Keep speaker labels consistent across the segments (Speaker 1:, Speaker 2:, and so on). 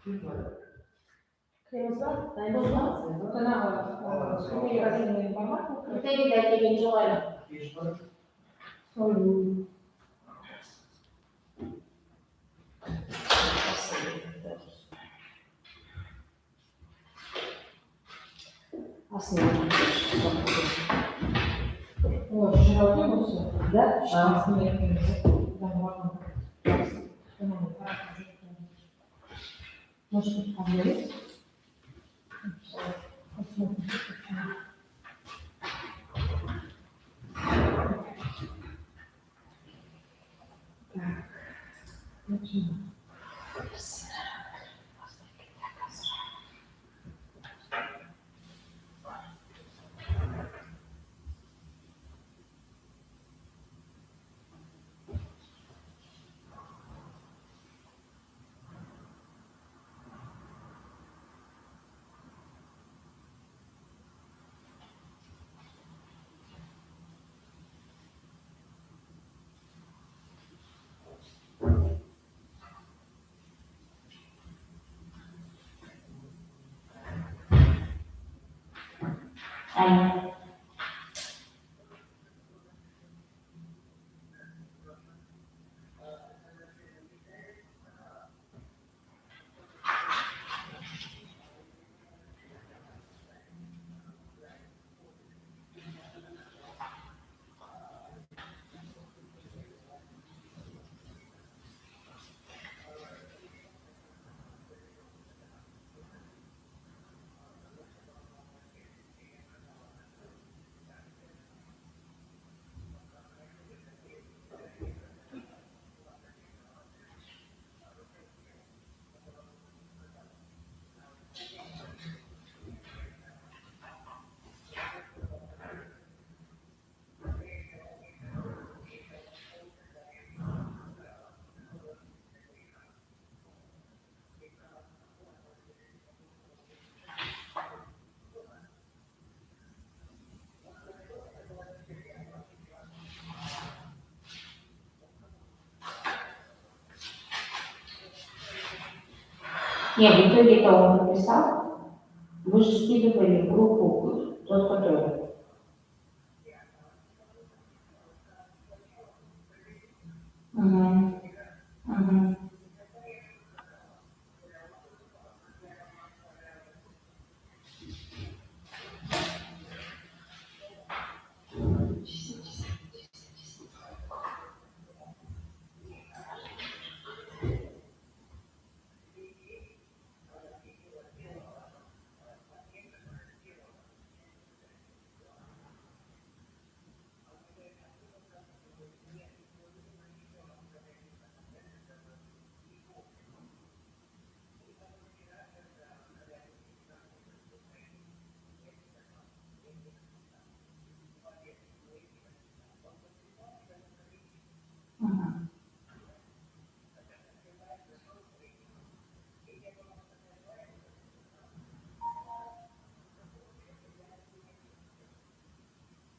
Speaker 1: Kırmızı, bence
Speaker 2: Bozma.
Speaker 1: kırmızı.
Speaker 2: Канава. Сколько разные бумага?
Speaker 3: Putevi dare eventuale.
Speaker 1: Assim,
Speaker 2: Ой, широко все.
Speaker 1: да?
Speaker 2: Нет, нет. Там можно.
Speaker 1: Может быть, поговорить? Начинаем.
Speaker 3: Aia. Не, в итоге-то он написал. Вы же скидывали в группу тот, который. Угу. Угу. Угу.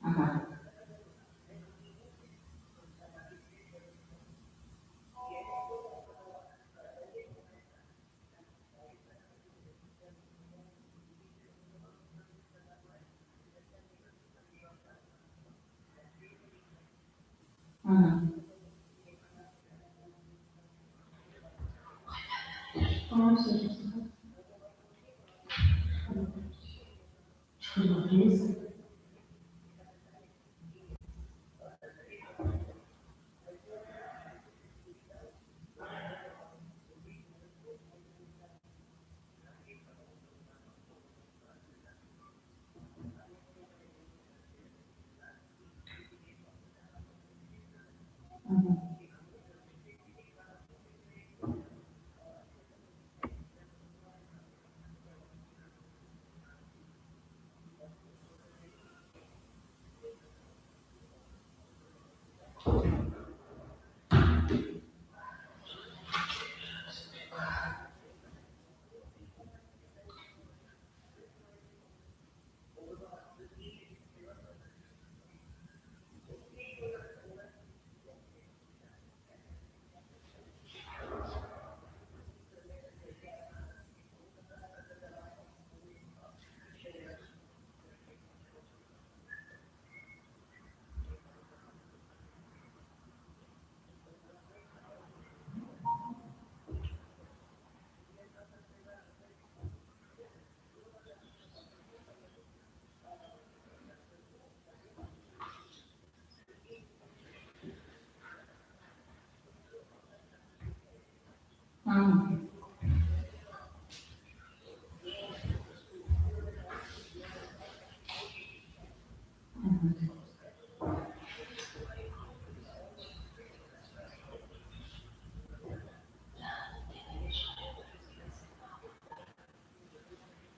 Speaker 3: Угу. Угу. Угу.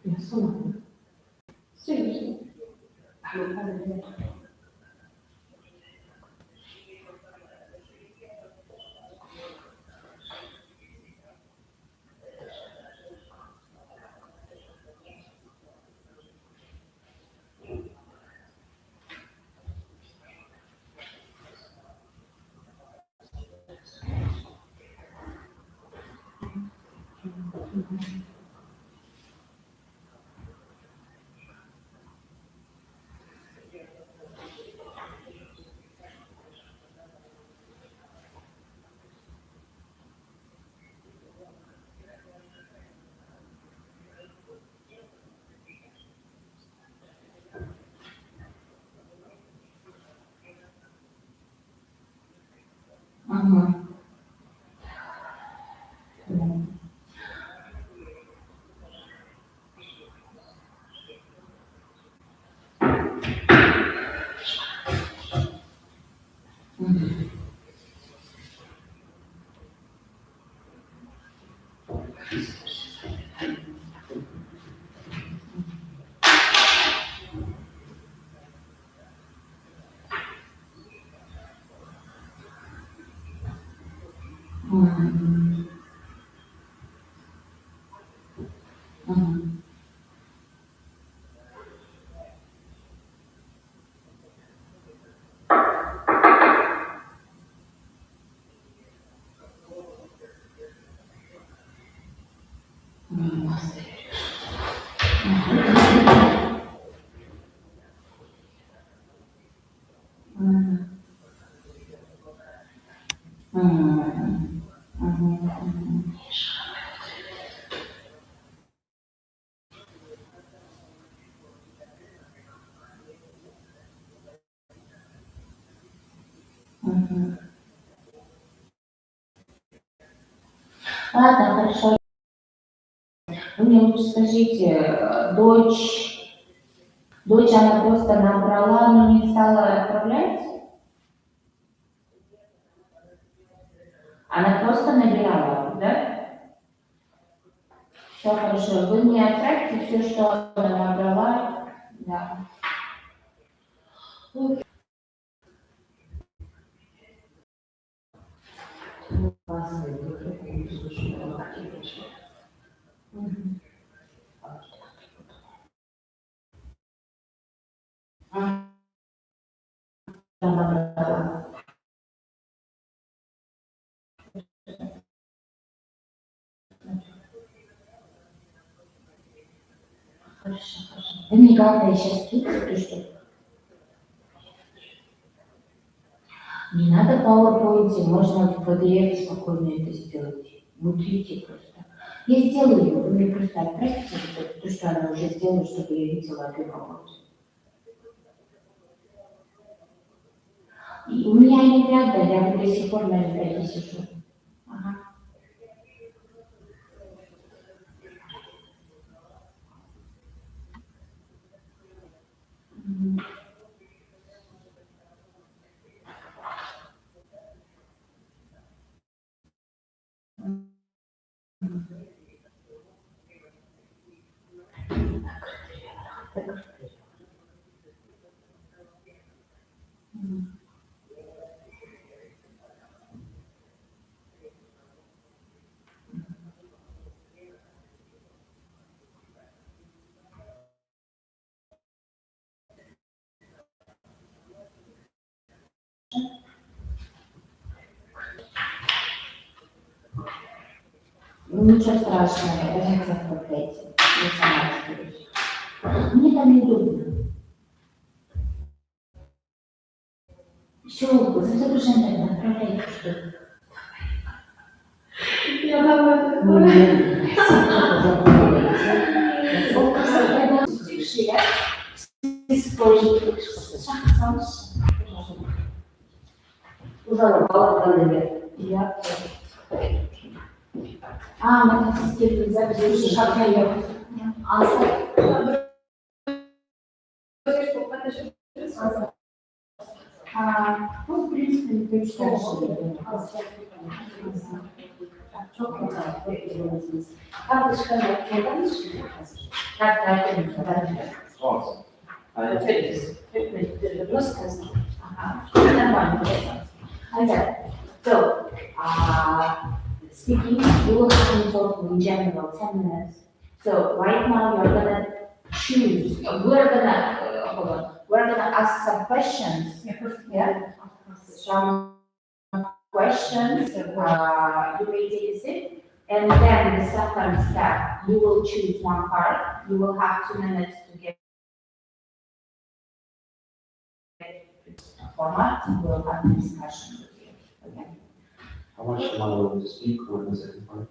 Speaker 1: Ясно.
Speaker 3: Серьезно. Ага. Ладно, хорошо. Вы мне лучше скажите, дочь она просто набрала, но не стала отправлять? Она просто набирала, да? Все хорошо. Вы мне отправьте все, что она набрала. Да. Она набрала. Хорошо, хорошо. Вы мне главное сейчас скидывайте, что не надо в PowerPoint, можно в PDF спокойно это сделать. Внутрите просто. Я сделаю, вы мне просто отправьте то, что она уже сделала, чтобы я видела эту работу. И у меня не рядом, я до сих пор на ребята сижу. Ага. Ну, ничего страшного, разница в пакете. Я сама разберусь. Мне там неудобно. Все, загружаем тогда, отправляйте что-то.
Speaker 1: Я давай.
Speaker 3: Мы так сделали запись, как я ехала. Ну, в принципе, не точно. Çok güzel. Bekliyorsunuz. Tartışma yok. Neden hiç hazır? Dertlerden
Speaker 4: Awesome.
Speaker 3: Nasıl kazanır? Neden var mı? Okay. So, speaking, we will have in total in general 10 minutes. So right now you're gonna choose, hold on, we're gonna ask some questions. Yeah. Some questions, you may take a sip. And then the second step, you will choose one part. You will have 2 minutes to get format. We'll have a discussion with you. Okay.
Speaker 4: How much am I willing to speak with the second part?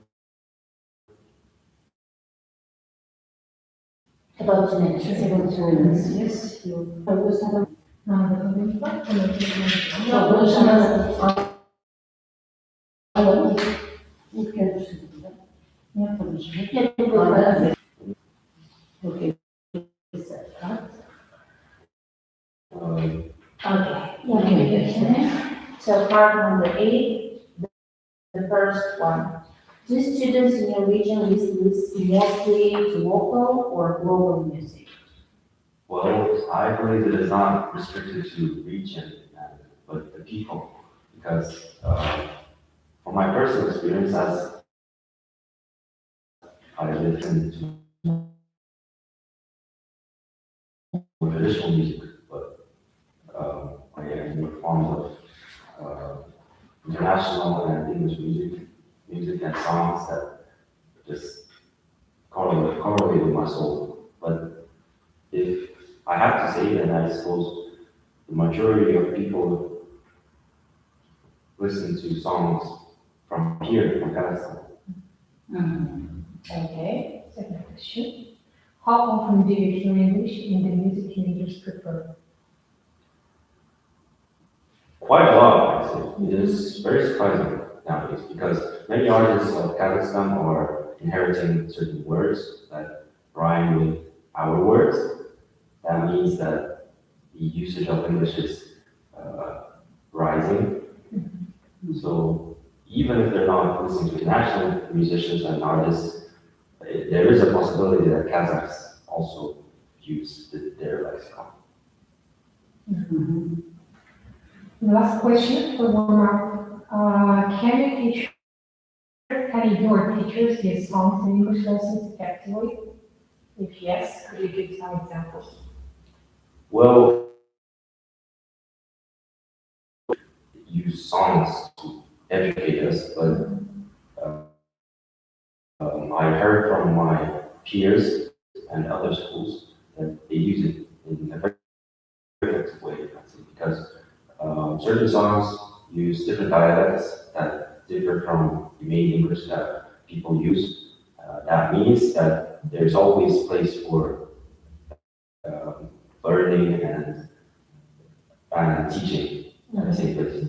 Speaker 3: About 2 minutes.
Speaker 1: About 2 minutes, yes. You.
Speaker 3: Okay.
Speaker 4: Um,
Speaker 3: Okay. So part number 8, the first one. Do students in your region listen mostly to local or global music?
Speaker 4: Well, I believe it is not restricted to region, but the people, because from my personal experience, as I listen to more traditional music, but I am fond of international and English music and songs that just correlate with my soul. But if I have to say, then I suppose the majority of people listen to songs from here, from Kazakhstan.
Speaker 2: Okay, second question. How often do you hear English in the music you just prefer?
Speaker 4: Quite a lot, actually. It is very surprising nowadays because many artists of Kazakhstan are inheriting certain words that rhyme with our words. That means that the usage of English is rising. So even if they're not listening to international musicians and artists, there is a possibility that Kazakhs also use their lexicon.
Speaker 2: Last question for warm up. Can your teachers use songs in English lessons effectively? If yes, could you give some examples?
Speaker 4: Well, use songs to educate us, but I heard from my peers and other schools that they use it in a very effective way, because certain songs use different dialects that differ from the main English that people use. That means that there's always place for learning and teaching at the same place.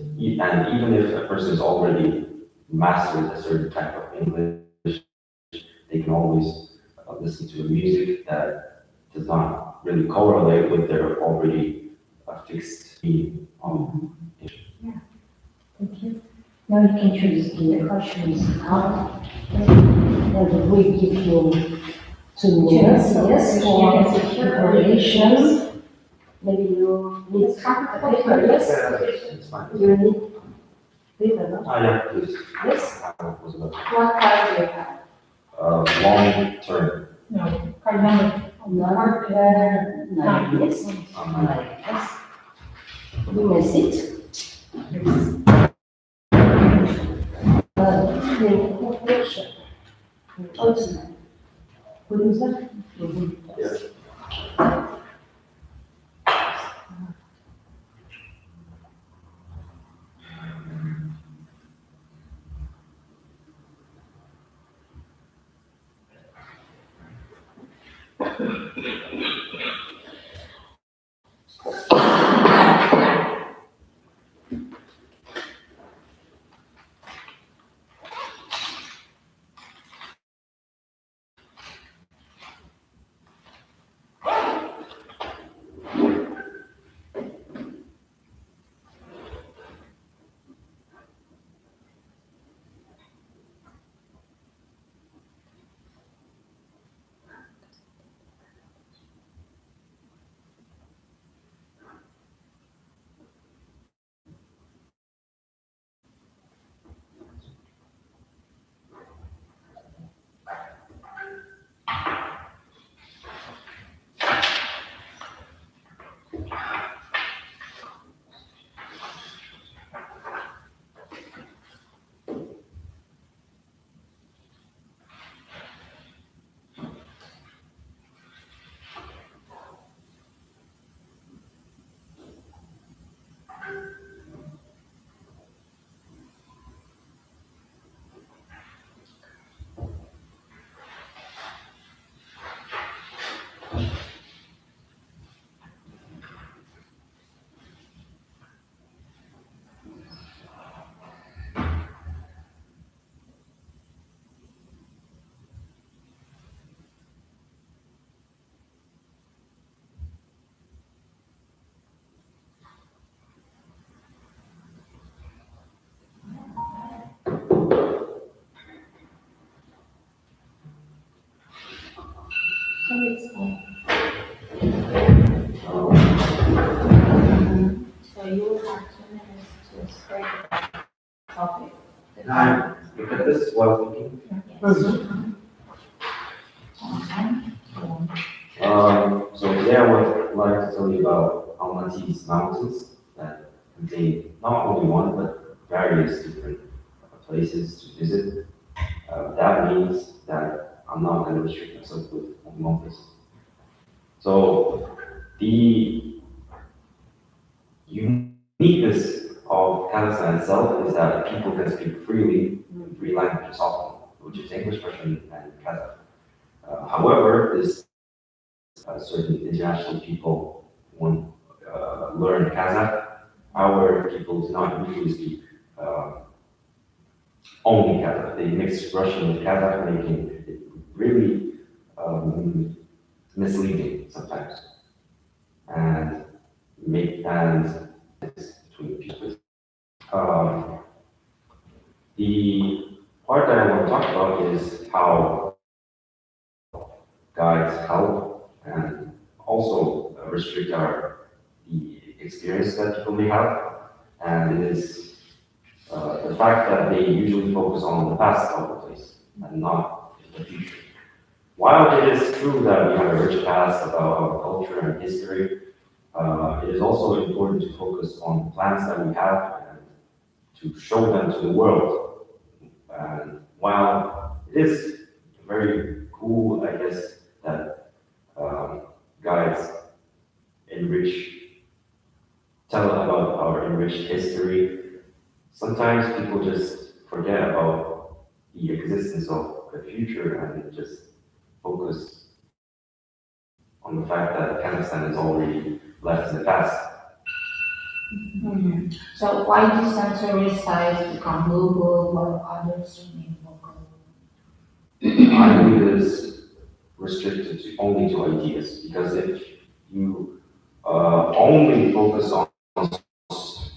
Speaker 4: And even if a person is already mastered a certain type of English, they can always listen to music that does not really correlate with their already fixed meaning.
Speaker 2: Thank you.
Speaker 1: Now you can choose the questions out. And we give you 2 minutes, yes, for preparation. Maybe you need paper, yes?
Speaker 4: It's fine.
Speaker 1: You need paper, no?
Speaker 4: Yeah, please.
Speaker 1: Yes?
Speaker 4: Was about
Speaker 3: What card do you have?
Speaker 4: long term.
Speaker 2: No, card number.
Speaker 1: Nine, yes? Yes. You may sit. No pressure. Точно. Будем знать?
Speaker 4: Yes.
Speaker 2: So it's fine.
Speaker 3: So you will have 2 minutes to spread the topic.
Speaker 4: Now, look at this while thinking. So today I would like to tell you about Almaty's mountains that contain not only one, but various different places to visit. That means that I'm not going to restrict myself with only one place. So the uniqueness of Kazakhstan itself is that people can speak freely in 3 languages often, which is English, Russian, and Kazakh. However, this certain international people want learn Kazakh. Our people do not usually speak only Kazakh. They mix Russian with Kazakh, making it really misleading sometimes, and make plans between people. The part that I want to talk about is how guides help and also restrict the experience that people may have, and it is the fact that they usually focus on the past of the place and not the future. While it is true that we have a rich past about our culture and history, it is also important to focus on the plans that we have and to show them to the world. And while it is very cool, I guess, that guides tell about our enriched history, sometimes people just forget about the existence of the future and just focus on the fact that Kazakhstan is already left in the past.
Speaker 3: So why do some tourist sites become global while others remain local?
Speaker 4: I believe it is restricted only to ideas, because if you only focus on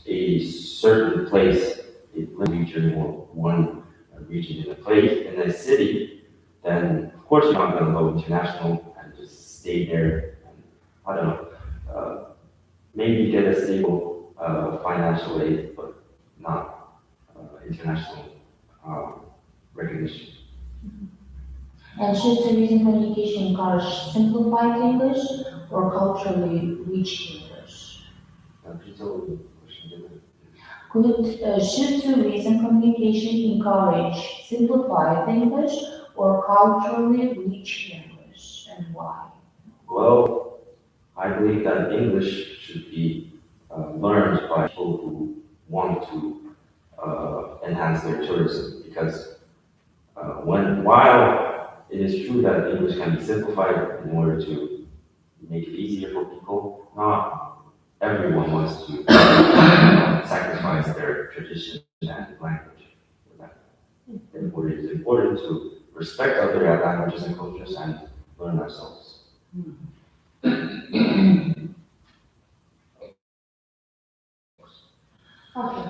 Speaker 4: a certain place, a region or one region in a place, in a city, then of course you're not going to go international and just stay there. And, I don't know, maybe get a stable financial aid, but not international recognition.
Speaker 3: And should tourism communication encourage simplified English or culturally rich English?
Speaker 4: Could you tell me the question again?
Speaker 3: Should tourism communication encourage simplified English or culturally rich English, and why?
Speaker 4: Well, I believe that English should be learned by people who want to enhance their tourism, because while it is true that English can be simplified in order to make it easier for people, not everyone wants to sacrifice their tradition and language for that. Therefore, it is important to respect other languages and cultures and learn ourselves.
Speaker 2: Okay.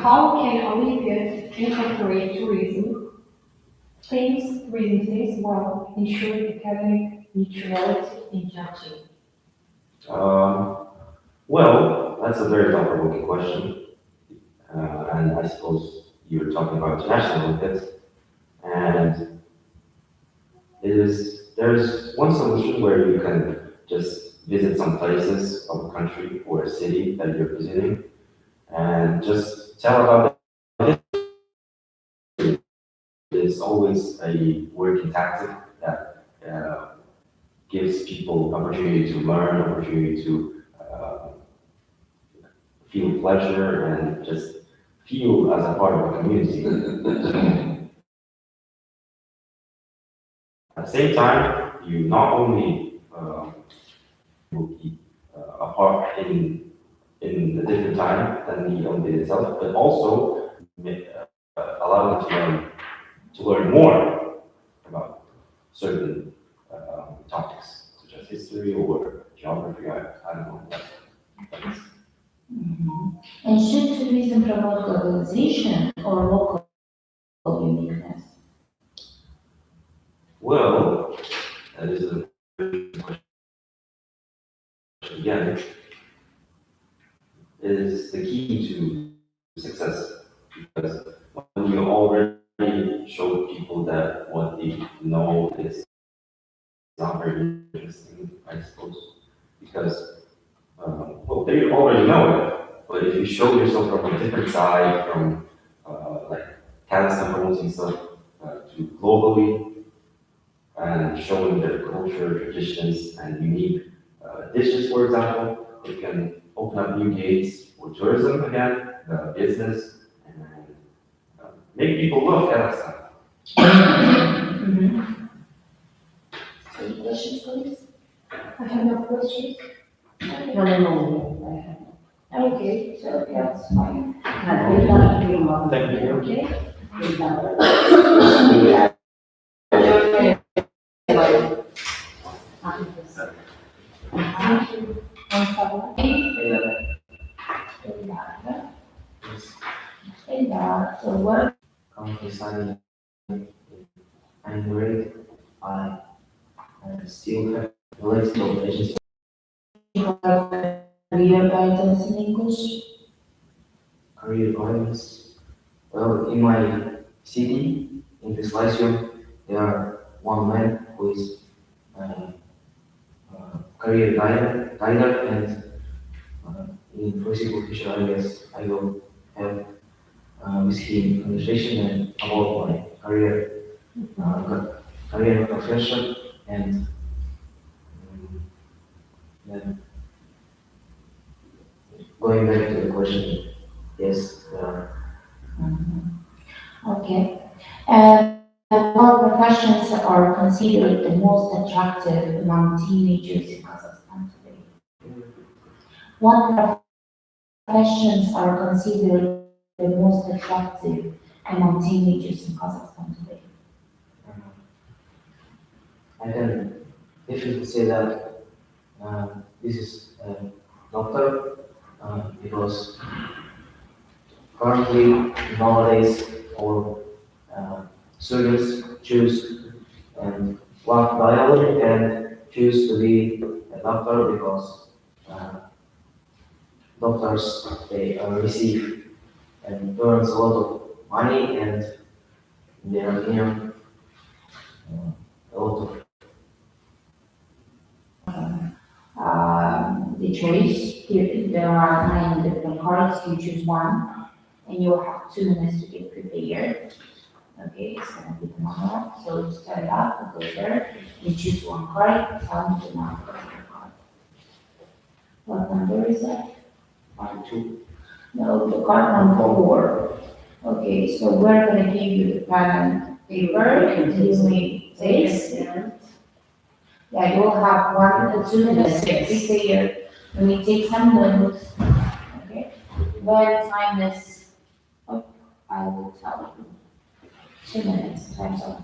Speaker 2: How can Olympians incorporate tourism themes while ensuring academic neutrality in judging?
Speaker 4: Well, that's a very thought-provoking question, and I suppose you're talking about international Olympics, and there's one solution where you can just visit some places of a country or a city that you're visiting, and just tell about it. It's always a working tactic that gives people opportunity to learn, opportunity to feel pleasure, and just feel as a part of a community. At the same time, you not only will be apart in a different time than the Olympiad itself, but also allow them to learn more about certain topics, such as history or geography. I don't know. That's
Speaker 3: And should tourism promote globalization or local uniqueness?
Speaker 4: well, that is a good question again. Is the key to success because when you already show people that what they know is not very interesting, I suppose, because well, they already know it, but if you show yourself from a different side, from like Kazakhstan promoting stuff to globally and showing their culture, traditions, and unique dishes, for example, it can open up new gates for tourism again, business, and make people love Kazakhstan.
Speaker 3: Any questions, please?
Speaker 2: I have no questions.
Speaker 1: No.
Speaker 3: Okay, so that's fine.
Speaker 1: We'd like to be more.
Speaker 4: Thank you.
Speaker 3: Okay.
Speaker 1: We'd love
Speaker 3: Thank you. So what
Speaker 5: Currently studying and grade, I still have related operations.
Speaker 3: career guidance in English?
Speaker 5: Career guidance. Well, in my city, in this lyceum, there are one man who is career guider and in foreseeable future, I guess I will have with him conversation and about my career profession and then going back to the question, yes, there are.
Speaker 3: Okay. What professions are considered the most attractive among teenagers in Kazakhstan today? What professions are considered the most attractive among teenagers in Kazakhstan today?
Speaker 5: I can definitely say that this is doctor because currently nowadays our students choose and love biology and choose to be a doctor because doctors they receive and earns a lot of money and in their opinion a lot of
Speaker 3: The choice, there are 9 different cards, you choose one, and you have 2 minutes to get prepared. Okay, it's gonna be the number, so start up, go there, you choose one card, tell me the number of your card. What number is that?
Speaker 5: 1, 2.
Speaker 3: No, the card number 4. Okay, so we're gonna give you the pen and paper, you may take. Yeah, you'll have 1 or 2 minutes to prepare. When we take some notes, okay? When time is up, I will tell you. 2 minutes, time's up.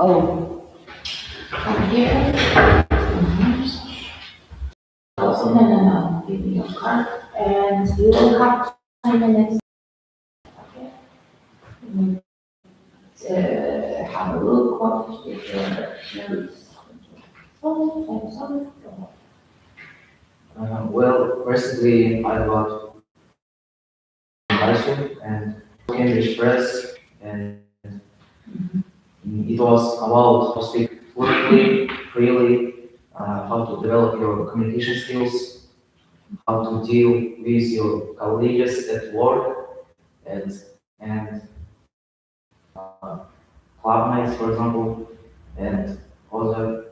Speaker 1: Oh,
Speaker 3: Here. Also, no, give me your card, and you will have 2 minutes. Okay. Mm, have a look, what is your notes? Oh, sorry.
Speaker 5: Well, recently I got license and Cambridge Press, and it was about how to speak fluently, freely, how to develop your communication skills, how to deal with your colleagues at work, and uh, club nights, for example, and other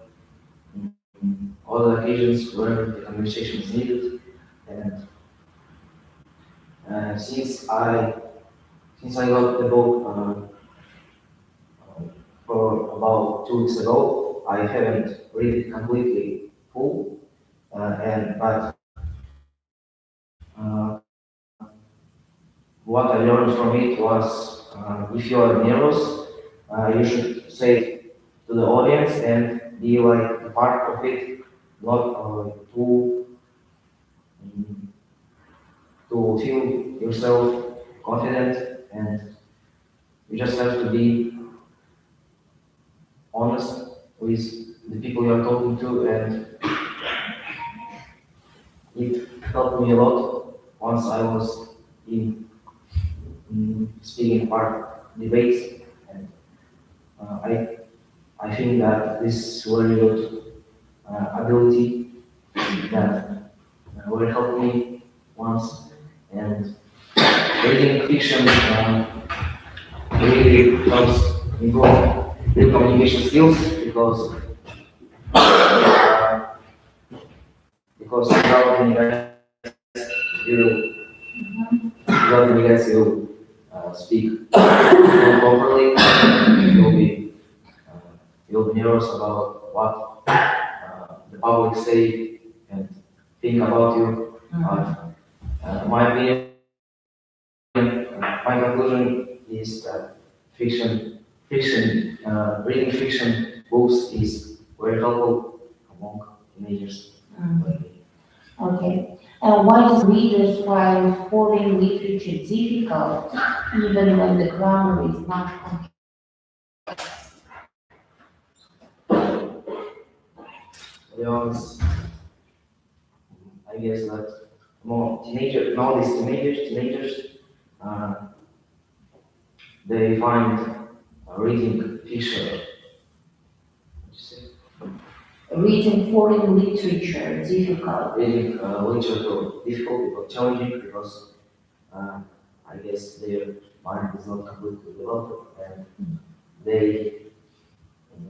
Speaker 5: other occasions where the conversation is needed. And since I got the book for about 2 weeks ago, I haven't read it completely full, but uh, what I learned from it was if you are nervous, you should say it to the audience and be like a part of it, not mm, to feel yourself confident, and you just have to be honest with the people you are talking to, and it helped me a lot once I was in speaking part debates, and uh, I I think that this is very good ability that will help me once, and reading fiction really helps improve real communication skills uh, because without any guys you without any guys you speak properly, you'll be you'll be nervous about what the public say and think about you. My opinion, my conclusion is that reading fiction books is very helpful among teenagers.
Speaker 3: Okay. Why do readers find foreign literature difficult, even when the grammar is not complex?
Speaker 5: Because I guess that teenagers, uh, they find reading fiction.
Speaker 3: Reading foreign literature difficult.
Speaker 5: Reading literature difficult or challenging because I guess their mind is not completely developed, and they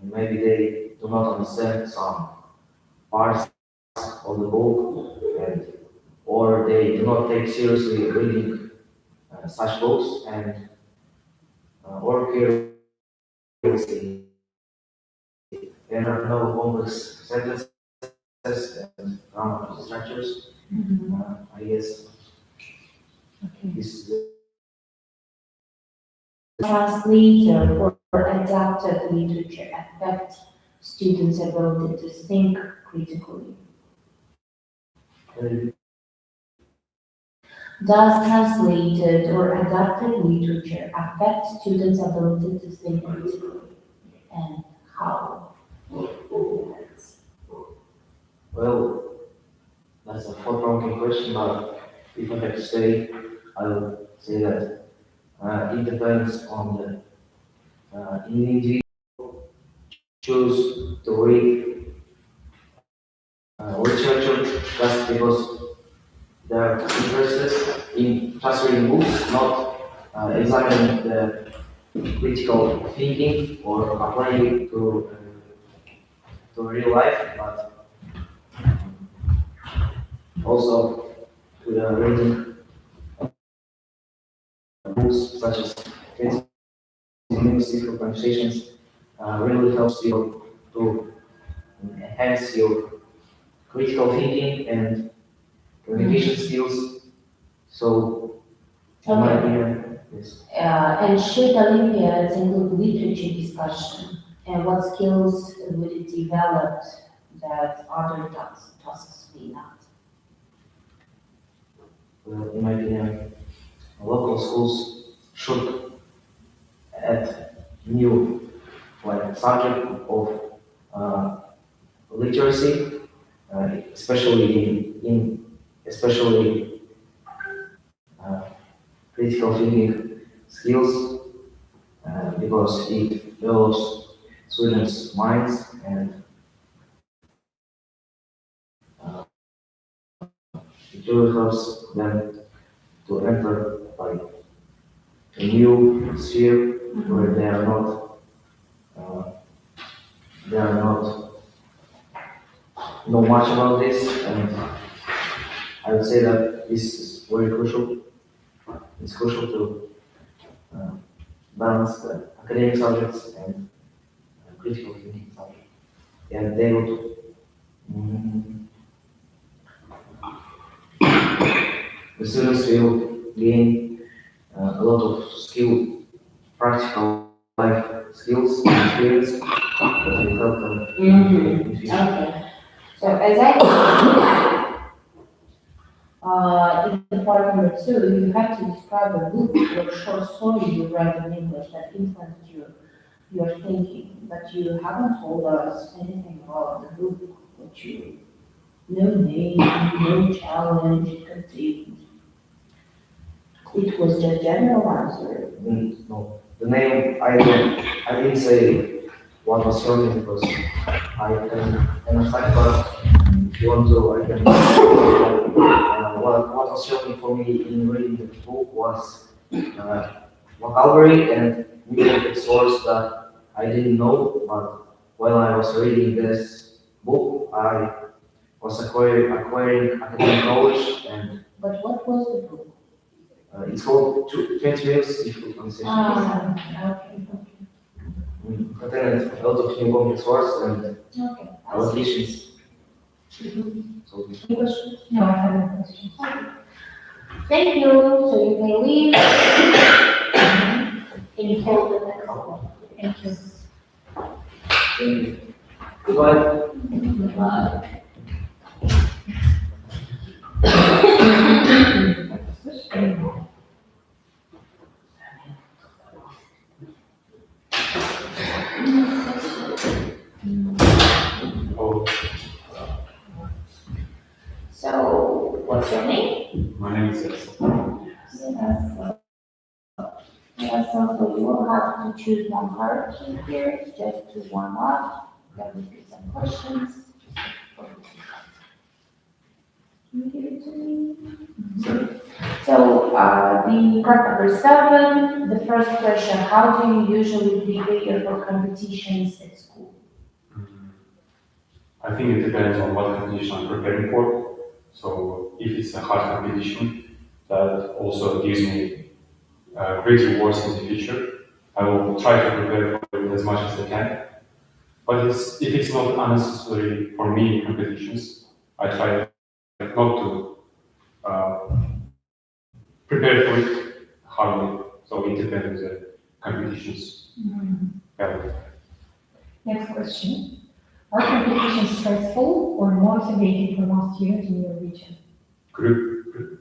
Speaker 5: maybe they do not understand some parts of the book, and or they do not take seriously reading such books, and or carelessly. There are no complex sentences and grammar structures. I guess this is
Speaker 3: Translator or adapted literature affect students' ability to think critically. Does translated or adapted literature affect students' ability to think critically, and how?
Speaker 5: well, that's a thought-provoking question, but if I had to say, I would say that it depends on the individual choose to read literature just because they're interested in just reading books, not examining the critical thinking or applying it to to real life, but also to the reading books such as linguistic conversations really helps you to enhance your critical thinking and communication skills. So, in my
Speaker 3: Okay.
Speaker 5: opinion, yes.
Speaker 3: And should Olympiads include literature discussion? And what skills would it develop that other tasks may not?
Speaker 5: In my opinion, local schools should add new like subject of literacy, especially in especially critical thinking skills, because it develops students' minds and uh, it really helps them to enter like a new sphere where uh, they are not know much about this, and I would say that this is very crucial. It's crucial to uh, balance the academic subjects and critical thinking subjects, and they would mm, the students will gain a lot of practical life skills and experience that will help them in the future.
Speaker 3: Okay. So as I in part number 2, you have to describe a book or short story you read in English that influenced your thinking, but you haven't told us anything about the book, what you, no name, no challenge it contained. It was just general answer.
Speaker 5: No, the name I didn't say what was shocking because I can understand, but if you want to, I can. What was shocking for me in reading the book was vocabulary and new complex words that I didn't know, but while I was reading this book, I was acquiring academic knowledge, and
Speaker 3: But what was the book?
Speaker 5: it's called 20 Minutes Difficult Conversation.
Speaker 3: Okay.
Speaker 5: Contained a lot of new complex words and
Speaker 3: Okay.
Speaker 5: allocations. So,
Speaker 3: Any questions?
Speaker 2: No, I have no questions.
Speaker 3: Thank you, so you may leave. Can you hold the next one?
Speaker 2: Thank you.
Speaker 5: goodbye.
Speaker 3: Goodbye.
Speaker 4: Oh,
Speaker 3: So, what's your name?
Speaker 4: my name is Yes.
Speaker 3: Yes, so you will have to choose one hierarchy here, just to warm up. There will be some questions. Can you give it to me? So, the part number 7, the first question, how do you usually prepare for competitions at school?
Speaker 6: I think it depends on what competition I'm preparing for. So if it's a hard competition, that also gives me great rewards in the future. I will try to prepare for it as much as I can. But if it's not unnecessary for me competitions, I try not to prepare for it hardly. So it depends on the competitions. Yeah.
Speaker 2: Next question. Are competitions stressful or motivating for one student in your region?
Speaker 6: Repeat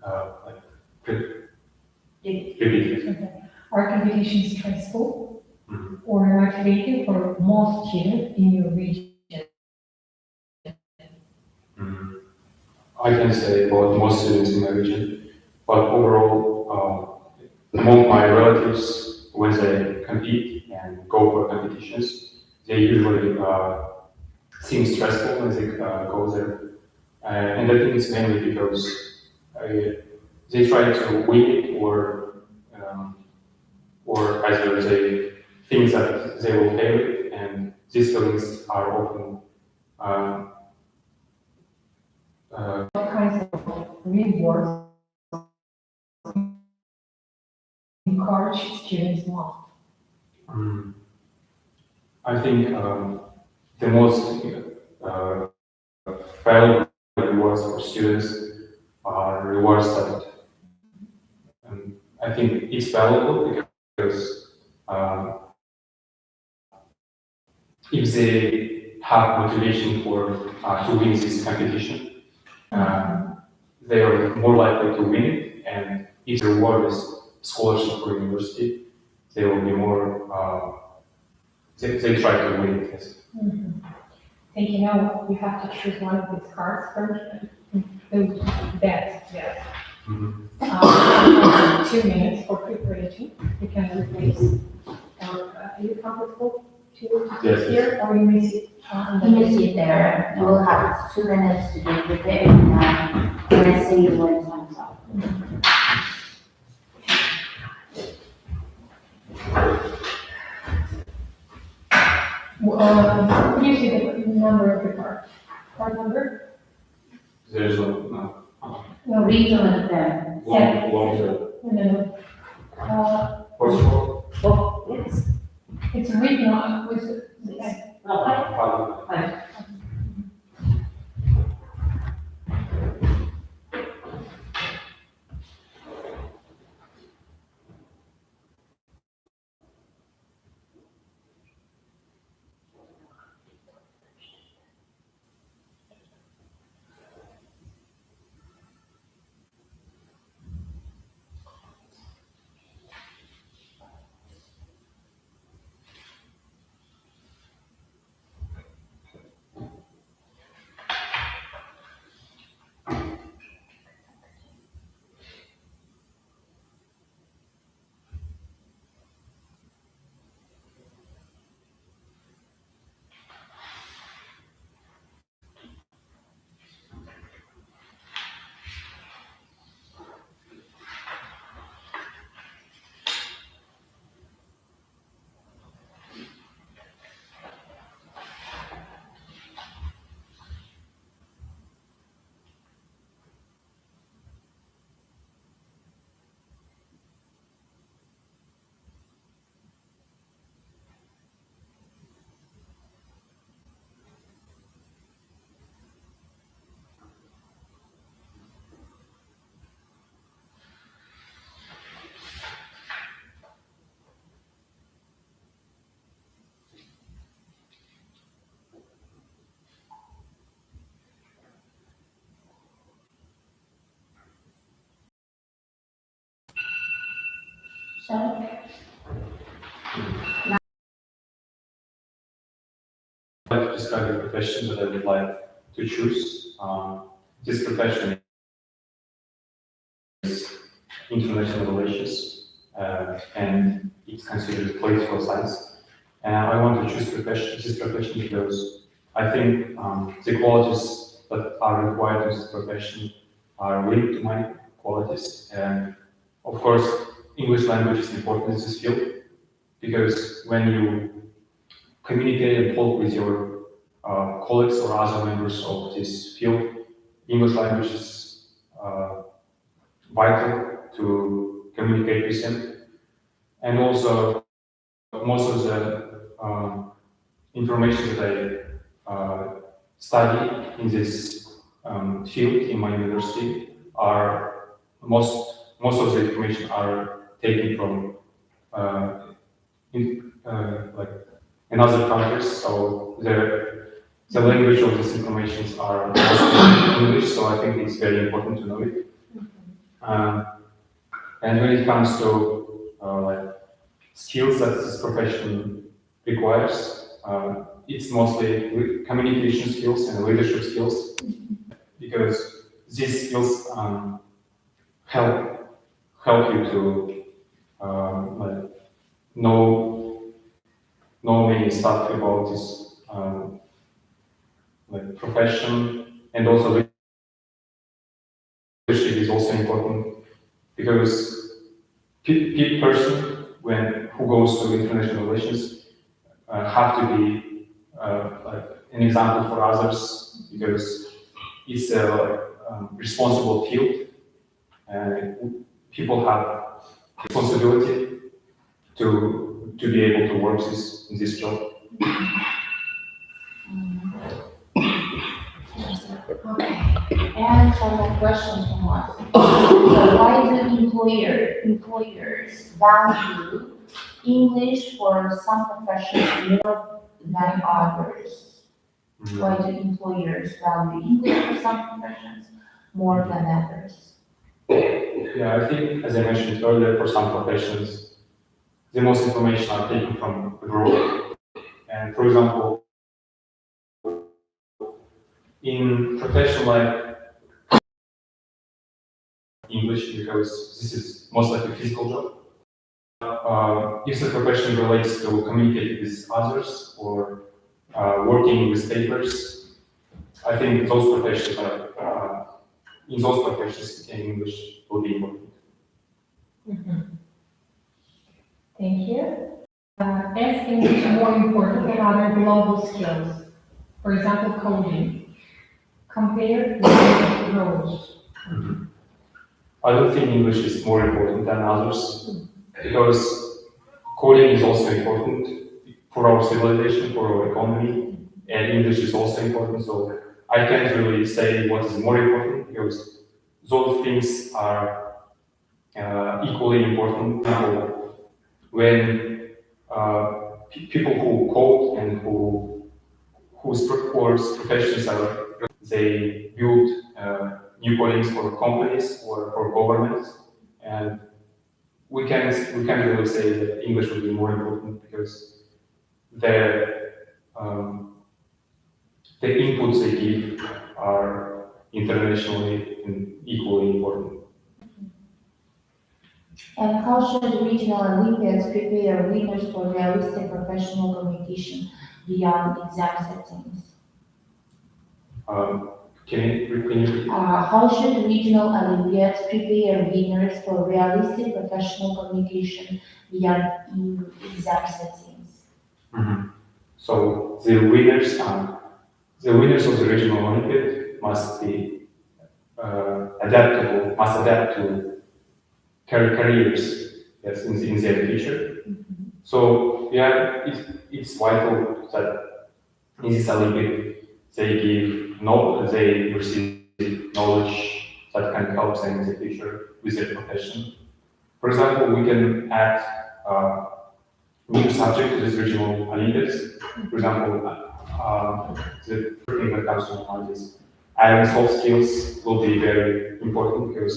Speaker 6: it.
Speaker 2: Okay. Are competitions stressful
Speaker 6: Mhm.
Speaker 2: or motivating for most students in your region?
Speaker 6: Mm. I can say about most students in my region, but overall, among my relatives, when they compete and go for competitions, they usually seem stressful when they go there. And I think it's mainly because they try to win it, or either they think that they will fail it, and these feelings are often
Speaker 2: What kinds of rewards encourage students more?
Speaker 6: I think the most valuable rewards for students are rewards that I think it's valuable because if they have motivation for to win this competition, they are more likely to win it. And if the reward is scholarship for university, they will be more. They try to win it. Yes.
Speaker 2: Think you have to choose one of these cards first. That, yes. 2 minutes for preparation. You can replace. Are you comfortable to
Speaker 6: Yes.
Speaker 2: here, or you may sit on
Speaker 3: You may sit there, you will have 2 minutes to get prepared, and let's see when time's up.
Speaker 2: Could you see the number of the card? Card number?
Speaker 6: There is no
Speaker 2: No,
Speaker 3: Read on them.
Speaker 2: No.
Speaker 6: First of all,
Speaker 1: Oh, yes.
Speaker 2: It's written on with,
Speaker 1: Okay.
Speaker 3: So,
Speaker 6: I'd like to describe the profession that I would like to choose. This profession is international relations, and it's considered political science. And I want to choose this profession because I think the qualities that are required in this profession are linked to my qualities. And of course, English language is important in this field because when you communicate and talk with your colleagues or other members of this field, English language is vital to communicate with them. And also, most of the information that I study in this field in my university are most of the information are taken from like in other countries. So the language of these informations are mostly English. So I think it's very important to know it. And when it comes to like skills that this profession requires, it's mostly communication skills and leadership skills, because these skills help you to like know many stuff about this like profession, and also leadership is also important because person who goes to international relations have to be like an example for others because it's a responsible field and people have responsibility to be able to work in this job.
Speaker 3: Okay, and some more questions from us. So why do employers value English for some professions more than others? Why do employers value English for some professions more than others?
Speaker 6: Yeah, I think, as I mentioned earlier, for some professions, the most information are taken from abroad. And for example, in profession like English, because this is most like a physical job. If the profession relates to communicating with others or working with papers, I think those professions in those professions, speaking English will be important.
Speaker 2: Thank you. Is English more important than other global skills? For example, coding, compared with roles?
Speaker 6: I don't think English is more important than others because coding is also important for our civilization, for our economy, and English is also important. So I can't really say what is more important because those things are equally important. When people who code and whose professions are, they build new codings for companies or for governments, and we can't really say that English will be more important because the inputs they give are internationally and equally important.
Speaker 3: And how should regional Olympiads prepare winners for realistic professional competition beyond exam settings?
Speaker 6: Can you repeat?
Speaker 3: How should regional Olympiads prepare winners for realistic professional communication beyond exam settings?
Speaker 6: So the winners of the regional Olympiad must be adaptable, must adapt to careers yes, in their future. So yeah, it's vital that in this Olympiad they receive knowledge that can help them in the future with their profession. For example, we can add new subject to this regional Olympiads. For example, the first thing that comes to my mind is adding soft skills will be very important because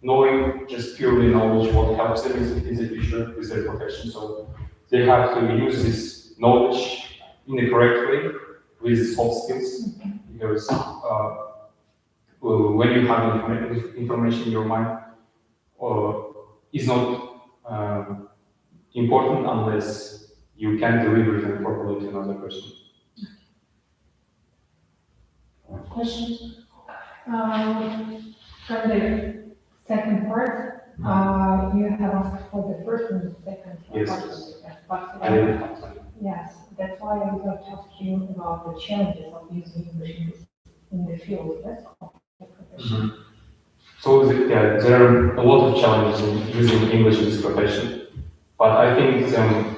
Speaker 6: knowing just purely knowledge what helps them in the future with their profession. So they have to use this knowledge in the correct way with soft skills because when you have information in your mind is not important unless you can deliver them properly to another person.
Speaker 3: Questions?
Speaker 2: From the second part, you have asked for the first and the second.
Speaker 6: Yes.
Speaker 2: But,
Speaker 6: I didn't have time.
Speaker 2: yes, that's why I would like to ask you about the challenges of using English in the field. That's all. The profession.
Speaker 6: So there are a lot of challenges in using English in this profession, but I think the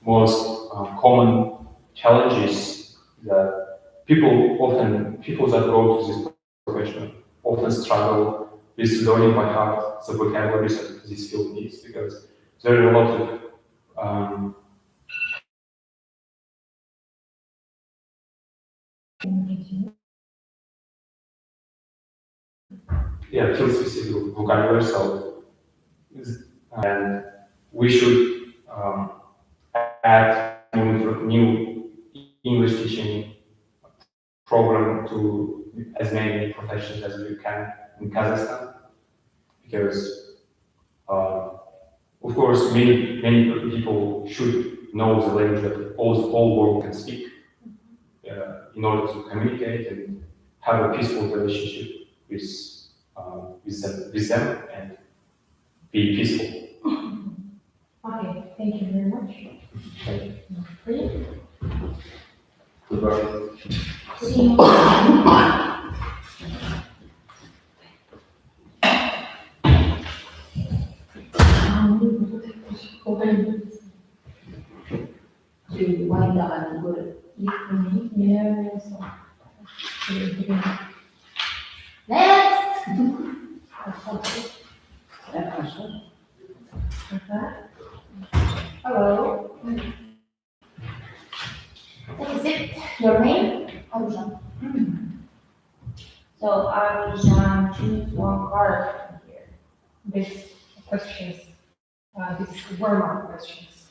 Speaker 6: most common challenges that people that go to this profession often struggle with learning by heart the vocabularies that this field needs because there are a lot of field specific vocabulary. So and we should add new English teaching program to as many professions as we can in Kazakhstan, because of course many people should know the language that all world can speak in order to communicate and have a peaceful relationship with them and be peaceful.
Speaker 2: Okay, thank you very much.
Speaker 6: Thank you.
Speaker 2: Free?
Speaker 4: Goodbye.
Speaker 3: See you. 그 와인 나가는 거를 이쁘니?
Speaker 2: 미안해서.
Speaker 3: Next!
Speaker 1: Zapraszam.
Speaker 2: Hello.
Speaker 3: That is it. Your name? Aruzhan.
Speaker 2: So I will choose one card here. This questions, this warm-up questions.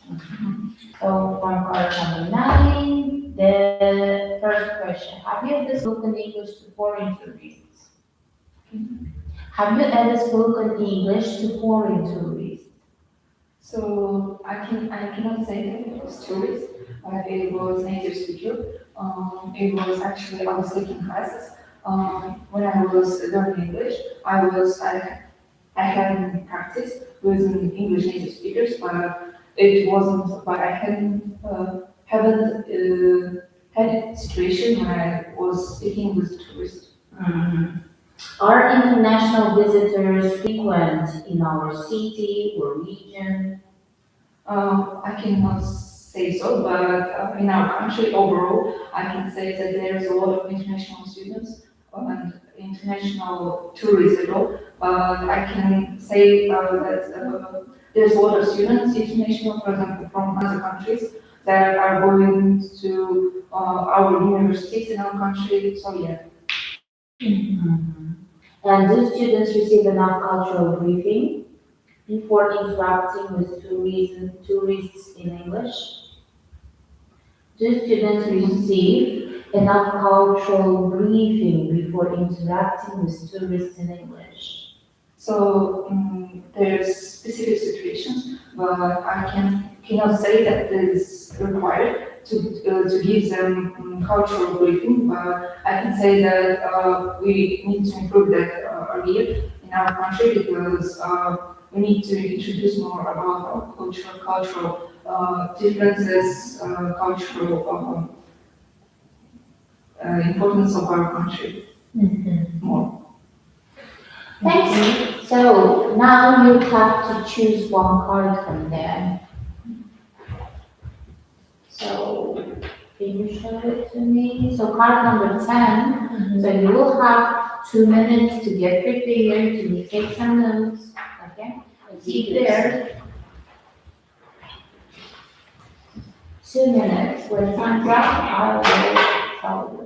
Speaker 3: So from card number 9, the first question. Have you ever spoken English to foreign tourists? Have you ever spoken English to foreign tourists?
Speaker 7: So I cannot say that it was tourist, but it was native speaker. It was actually I was taking classes. When I was learning English, I hadn't practiced with an English native speakers, but I haven't had a situation when I was speaking with tourists.
Speaker 3: Are international visitors frequent in our city or region?
Speaker 7: I cannot say so, but in our country overall, I can say that there's a lot of international students and international tourists as well. But I can say that there's a lot of students, international, for example, from other countries that are going to our universities in our country. So yeah.
Speaker 3: And do students receive enough cultural briefing before interacting with tourists in English? Do students receive enough cultural briefing before interacting with tourists in English?
Speaker 7: So there's specific situations, but I cannot say that this is required to give them cultural briefing. But I can say that we need to improve that earlier in our country because we need to introduce more about our cultural differences, cultural importance of our country more.
Speaker 3: Thanks. So now you have to choose one card from there. So can you show it to me? So card number 10. So you will have 2 minutes to get prepared, to take some notes. Okay? See there. 2 minutes. When time's up, I will tell you.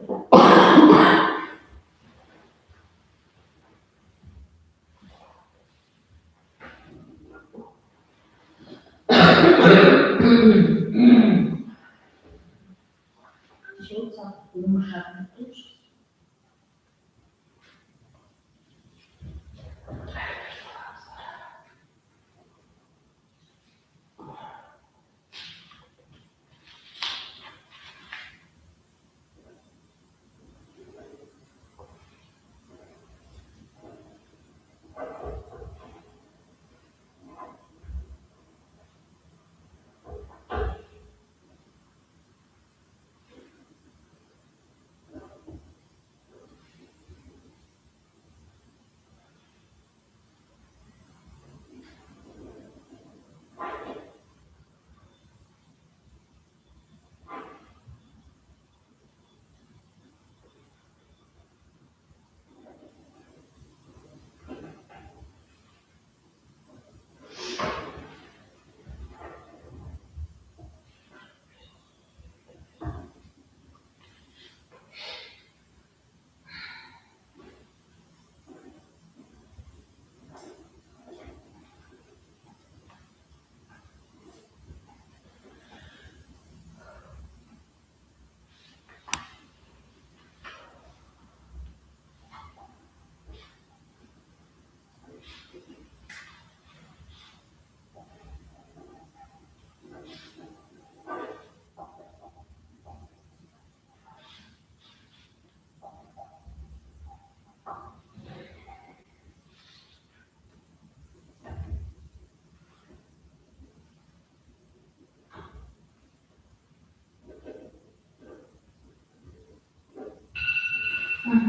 Speaker 3: So,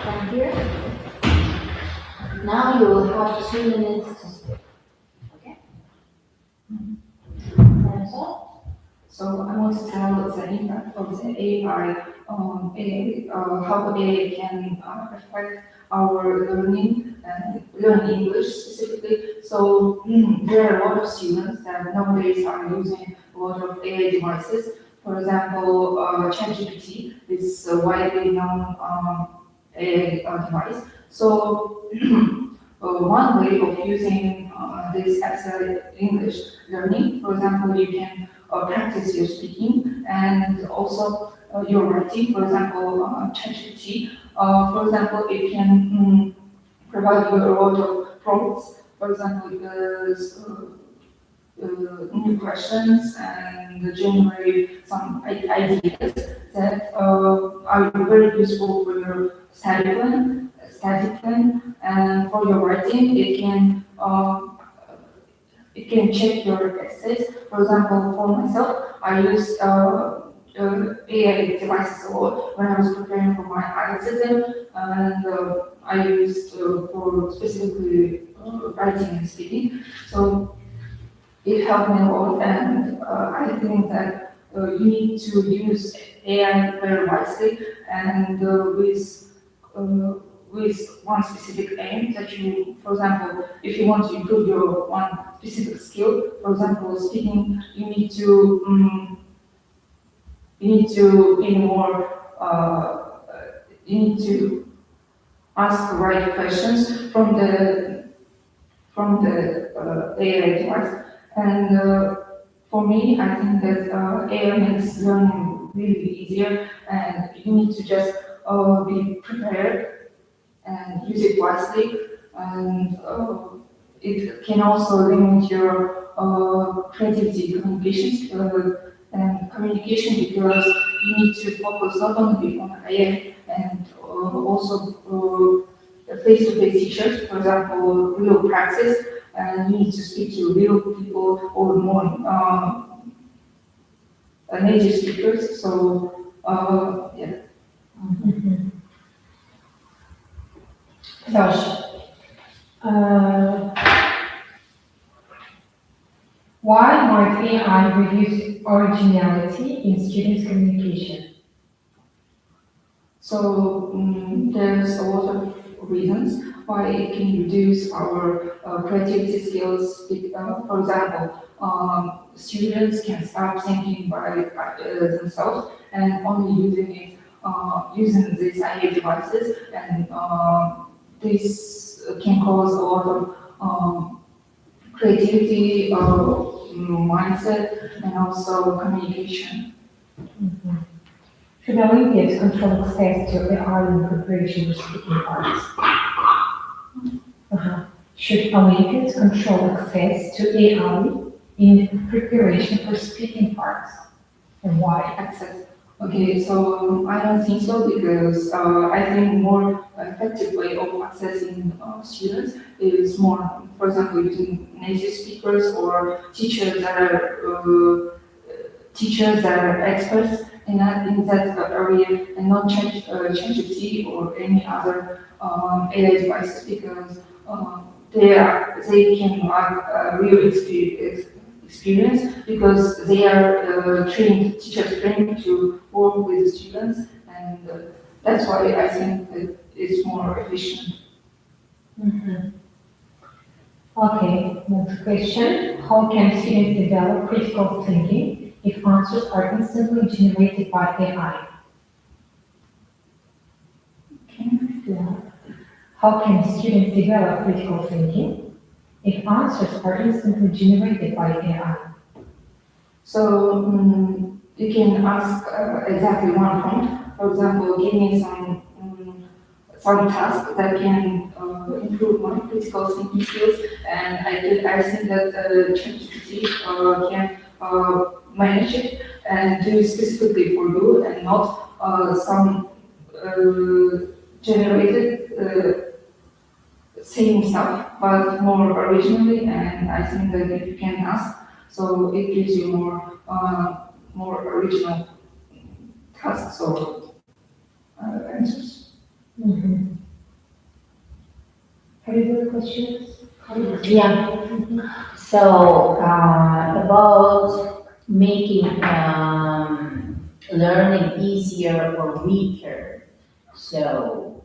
Speaker 3: from here, now you will have 2 minutes to speak. Okay? Francois?
Speaker 7: So I want to tell the impact of the AI on how AI can affect our learning and learning English specifically. So there are a lot of students that nowadays are using a lot of AI devices. For example, ChatGPT is a widely known AI device. So one way of using this as a English learning, for example, you can practice your speaking and also your writing. For example, ChatGPT, for example, it can provide you a lot of prompts. For example, there's new questions and generate some ideas that are very useful for your study plan, and for your writing, it can check your essays. For example, for myself, I use AI devices a lot when I was preparing for my IELTS exam, and I used for specifically writing and speaking. So it helped me a lot, and I think that you need to use AI very wisely and with one specific aim that you, for example, if you want to improve your one specific skill, for example, speaking, you need to be more, you need to ask the right questions from the AI device. And for me, I think that AI makes learning really easier, and you need to just be prepared and use it wisely. And it can also limit your creativity, communication because you need to focus not only on AI and also face-to-face teachers, for example, real practice, and you need to speak to real people or more native speakers. So, yeah.
Speaker 2: Josh, why might AI reduce originality in students' communication?
Speaker 7: So there's a lot of reasons why it can reduce our creativity skills. For example, students can start thinking by themselves and only using these AI devices, and this can cause a lot of creativity, mindset, and also communication.
Speaker 2: Should Olympians control access to AI in preparation for speaking parts? Should Olympians control access to AI in preparation for speaking parts? And why?
Speaker 7: Access. Okay, so I don't think so because I think more effective way of accessing students is more, for example, using native speakers or teachers that are experts in that area, and not ChatGPT or any other AI devices because they can have real experience because they are teachers trained to work with students, and that's why I think that it's more efficient.
Speaker 2: Okay, next question. How can students develop critical thinking if answers are instantly generated by AI? How can students develop critical thinking if answers are instantly generated by AI?
Speaker 7: So you can ask exactly one prompt. For example, give me some task that can improve my critical thinking skills, and I think that ChatGPT can manage it and do it specifically for you and not some generated same stuff, but more originally. And I think that if you can ask, so it gives you more original tasks or answers.
Speaker 2: Mhm. Have you got questions?
Speaker 3: Yeah. So, about making learning easier or weaker. So,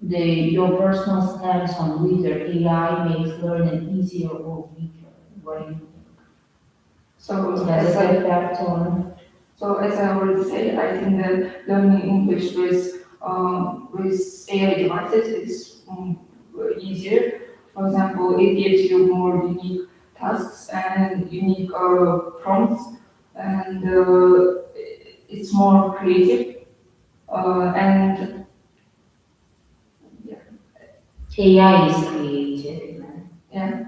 Speaker 3: your personal stance on whether AI makes learning easier or weaker. What do you think?
Speaker 7: So
Speaker 3: Does
Speaker 7: as
Speaker 3: it
Speaker 7: I,
Speaker 3: affect or?
Speaker 7: so as I already said, I think that learning English with AI devices is easier. For example, it gives you more unique tasks and unique prompts, and it's more creative. And
Speaker 3: AI is creative.
Speaker 7: yeah,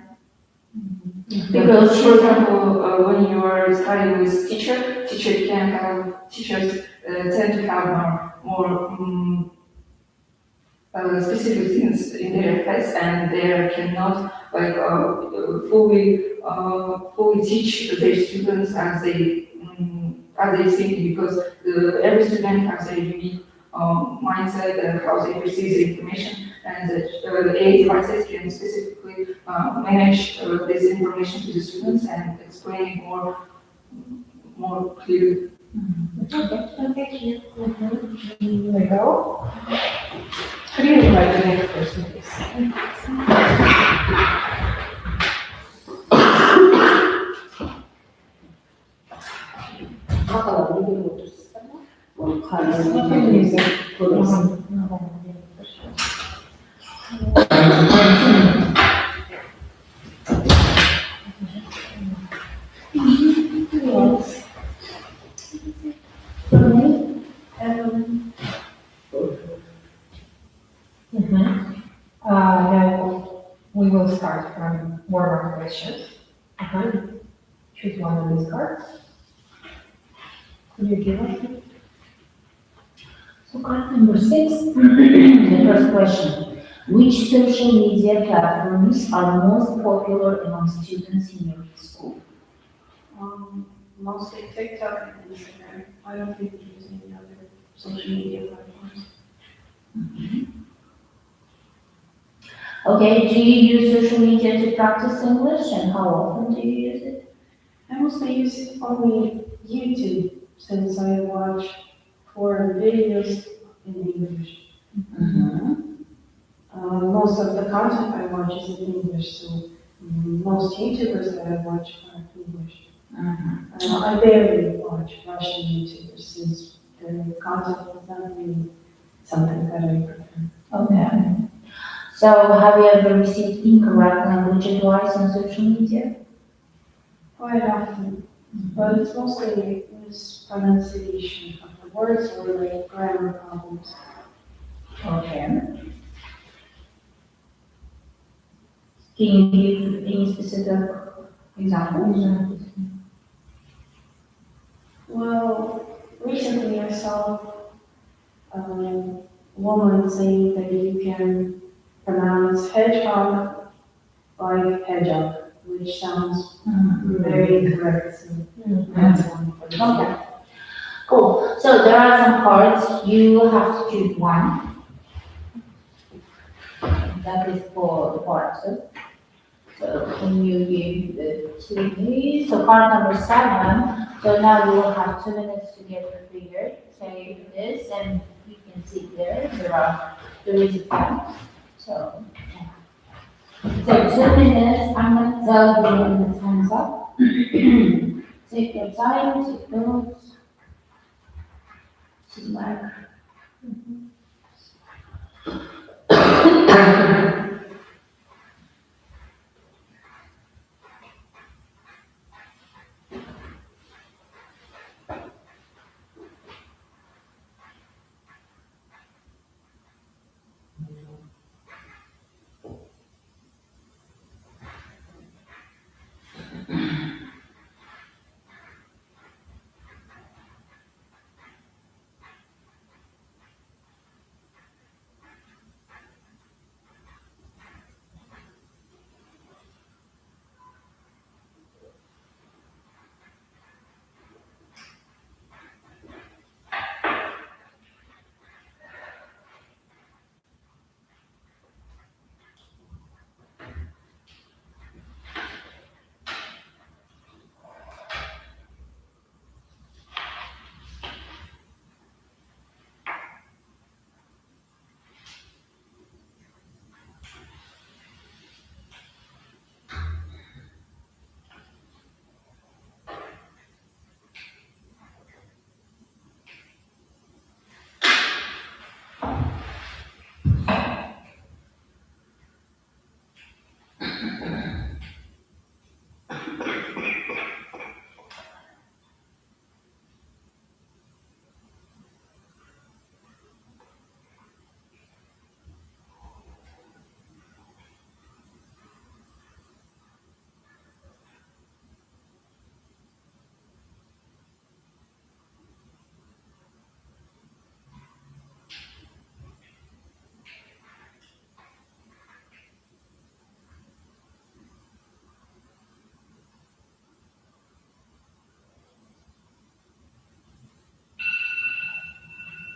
Speaker 3: Because
Speaker 7: for example, when you are studying with teachers tend to have more specific things in their heads, and they cannot like fully teach their students as they think, because every student has a unique mindset and how they perceive the information, and the AI devices can specifically manage this information to the students and explain it more clearly.
Speaker 2: Thank you. Here we go. Could you invite the next person, please?
Speaker 1: Bakalım bir otursun. Bu karnını Yes.
Speaker 2: Now, we will start from warm-up questions. Choose one of these cards. Could you give us?
Speaker 3: So card number 6, the first question. Which social media platforms are most popular among students in your school?
Speaker 8: Mostly TikTok and Instagram. I don't think we use any other social media platforms.
Speaker 3: Okay, do you use social media to practice English, and how often do you use it?
Speaker 8: I mostly use only YouTube since I watch 4 videos in English. Most of the content I watch is in English, so most YouTubers that I watch are English. I barely watch Russian YouTubers since their content is not really something that I prefer.
Speaker 3: Okay. So have you ever received incorrect language advice on social media?
Speaker 8: Quite often, but it's mostly mispronunciation of the words or like grammar problems.
Speaker 3: Okay. Can you give any specific examples?
Speaker 8: Well, recently I saw a woman saying that you can pronounce hedgehog like hedgehog, which sounds very incorrect. So that's one for me.
Speaker 3: Okay. Cool. So there are some cards. You have to choose one. That is for the part. So can you give it to me? So card number 7. So now you will have 2 minutes to get prepared. Take this, and you can see there. There is a pen. So 2 minutes. I'm gonna tell you when the time's up. Take your time. Take notes. She's like.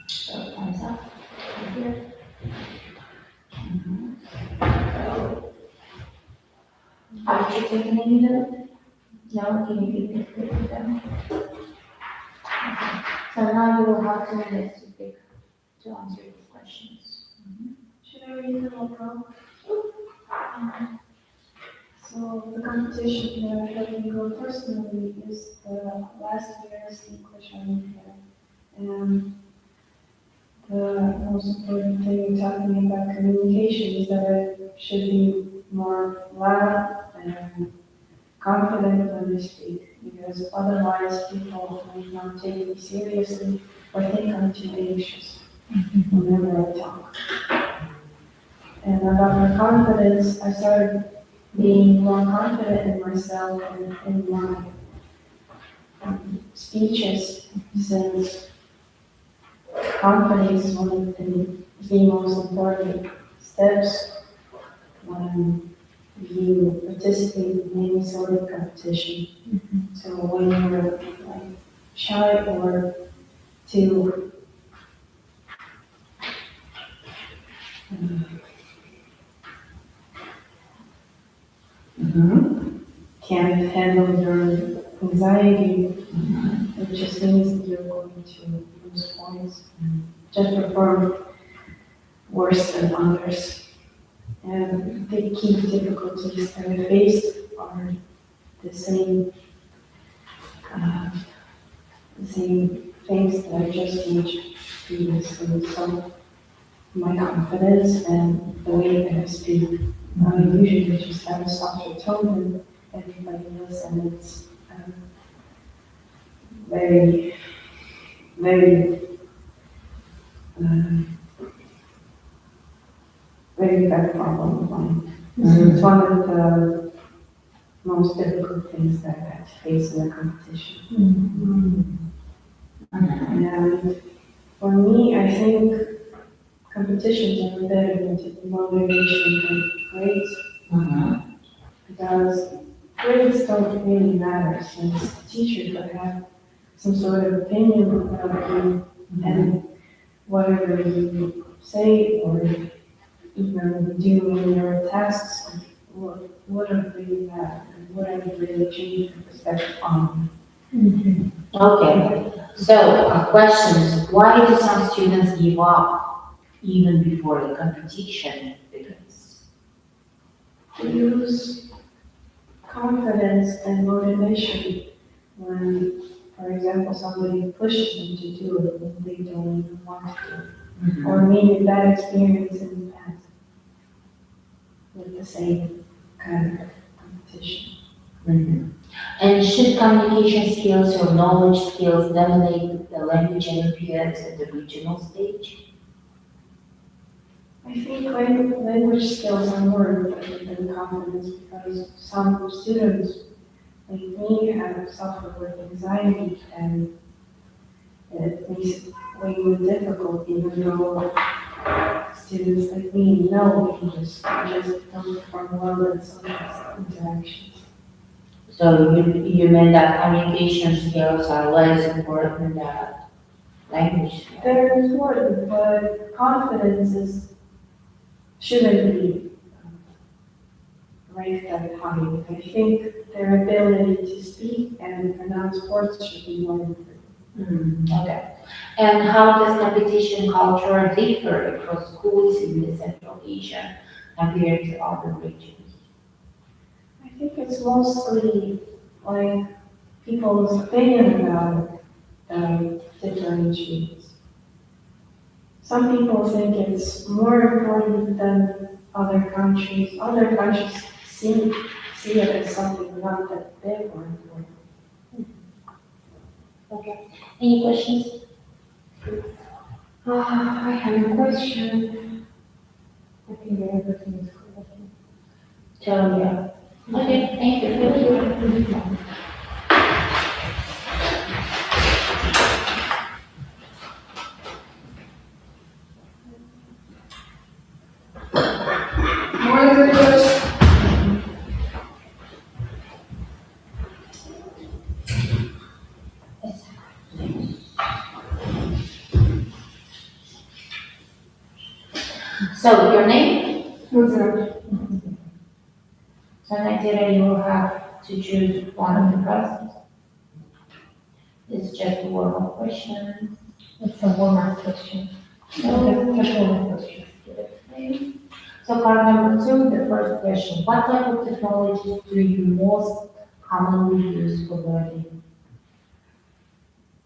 Speaker 3: So thumbs up. Right here. Are you taking any notes? No, can you keep it with them? Okay. So now you will have 2 minutes to answer these questions.
Speaker 8: Should I read them all out? So the competition that I had to go personally is the last year's English Olympiad. And the most important thing talking about communication is that it should be more loud and confident when we speak, because otherwise people might not take me seriously or think I'm too anxious whenever I talk. And about my confidence, I started being more confident in myself and in my speeches, since confidence is one of the most important steps when you participate in any sort of competition. So when you're like shy or too can't handle your anxiety, it just means that you're going to lose points and just perform worse than others. And the key difficulties that I faced are the same things that I just mentioned previously. So my confidence and the way that I speak. I usually just have a softer tone than everybody else, and it's very, very, very bad problem of mine. So it's one of the most difficult things that I had to face in a competition. And for me, I think competitions are a better motivation than grades, because grades don't really matter, since the teacher could have some sort of opinion about you, and whatever you say or even do in your tasks wouldn't really matter, and wouldn't really change your perspective on you.
Speaker 3: Okay, so questions, why do some students give up even before the competition begins?
Speaker 8: To use confidence and motivation when, for example, somebody pushes them to do it when they don't even want to, or maybe bad experience in the past with the same kind of competition.
Speaker 3: And should communication skills or knowledge skills dominate the language Olympiads at the regional stage?
Speaker 8: I think language skills are more important than confidence, because some students like me have suffered with anxiety, and it makes it way more difficult, even though students like me know English, they just don't perform well in social interactions.
Speaker 3: So you mean that communication skills are less important than language skills?
Speaker 8: They're important, but confidence shouldn't be ranked that high. I think their ability to speak and pronounce words should be more important.
Speaker 3: Okay. And how does competition culture differ across schools in the Central Asia compared to other regions?
Speaker 8: I think it's mostly like people's opinion about it that differentiates. Some people think it's more important than other countries. Other countries
Speaker 1: see it as something not that big or important.
Speaker 3: Okay. Any questions?
Speaker 2: I have a question. I think everything is covered.
Speaker 3: So, yeah. Okay, thank you.
Speaker 7: Morning, visitors.
Speaker 3: So, your name?
Speaker 7: Luzia.
Speaker 3: So, Nigeria, you will have to choose one of the cards. It's just a warm-up question.
Speaker 2: It's a warm-up question.
Speaker 3: So,
Speaker 2: Just a warm-up question.
Speaker 3: So card number 2, the first question. What type of technologies do you most commonly use for learning?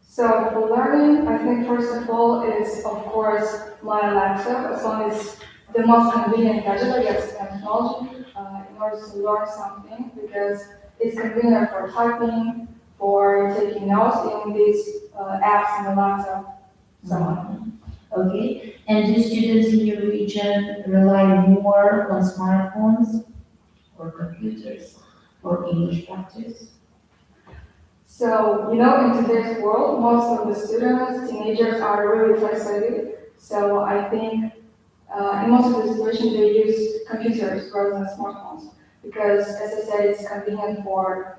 Speaker 7: So for learning, I think first of all is of course my laptop, as long as the most convenient gadget, I guess, technology, in order to learn something, because it's convenient for typing, for taking notes in these apps in the laptop, so on.
Speaker 3: Okay, and do students in your region rely more on smartphones or computers for English practice?
Speaker 7: So, in today's world, most of the students, teenagers are really tech-savvy. So I think in most of the situations they use computers rather than smartphones. Because as I said, it's convenient for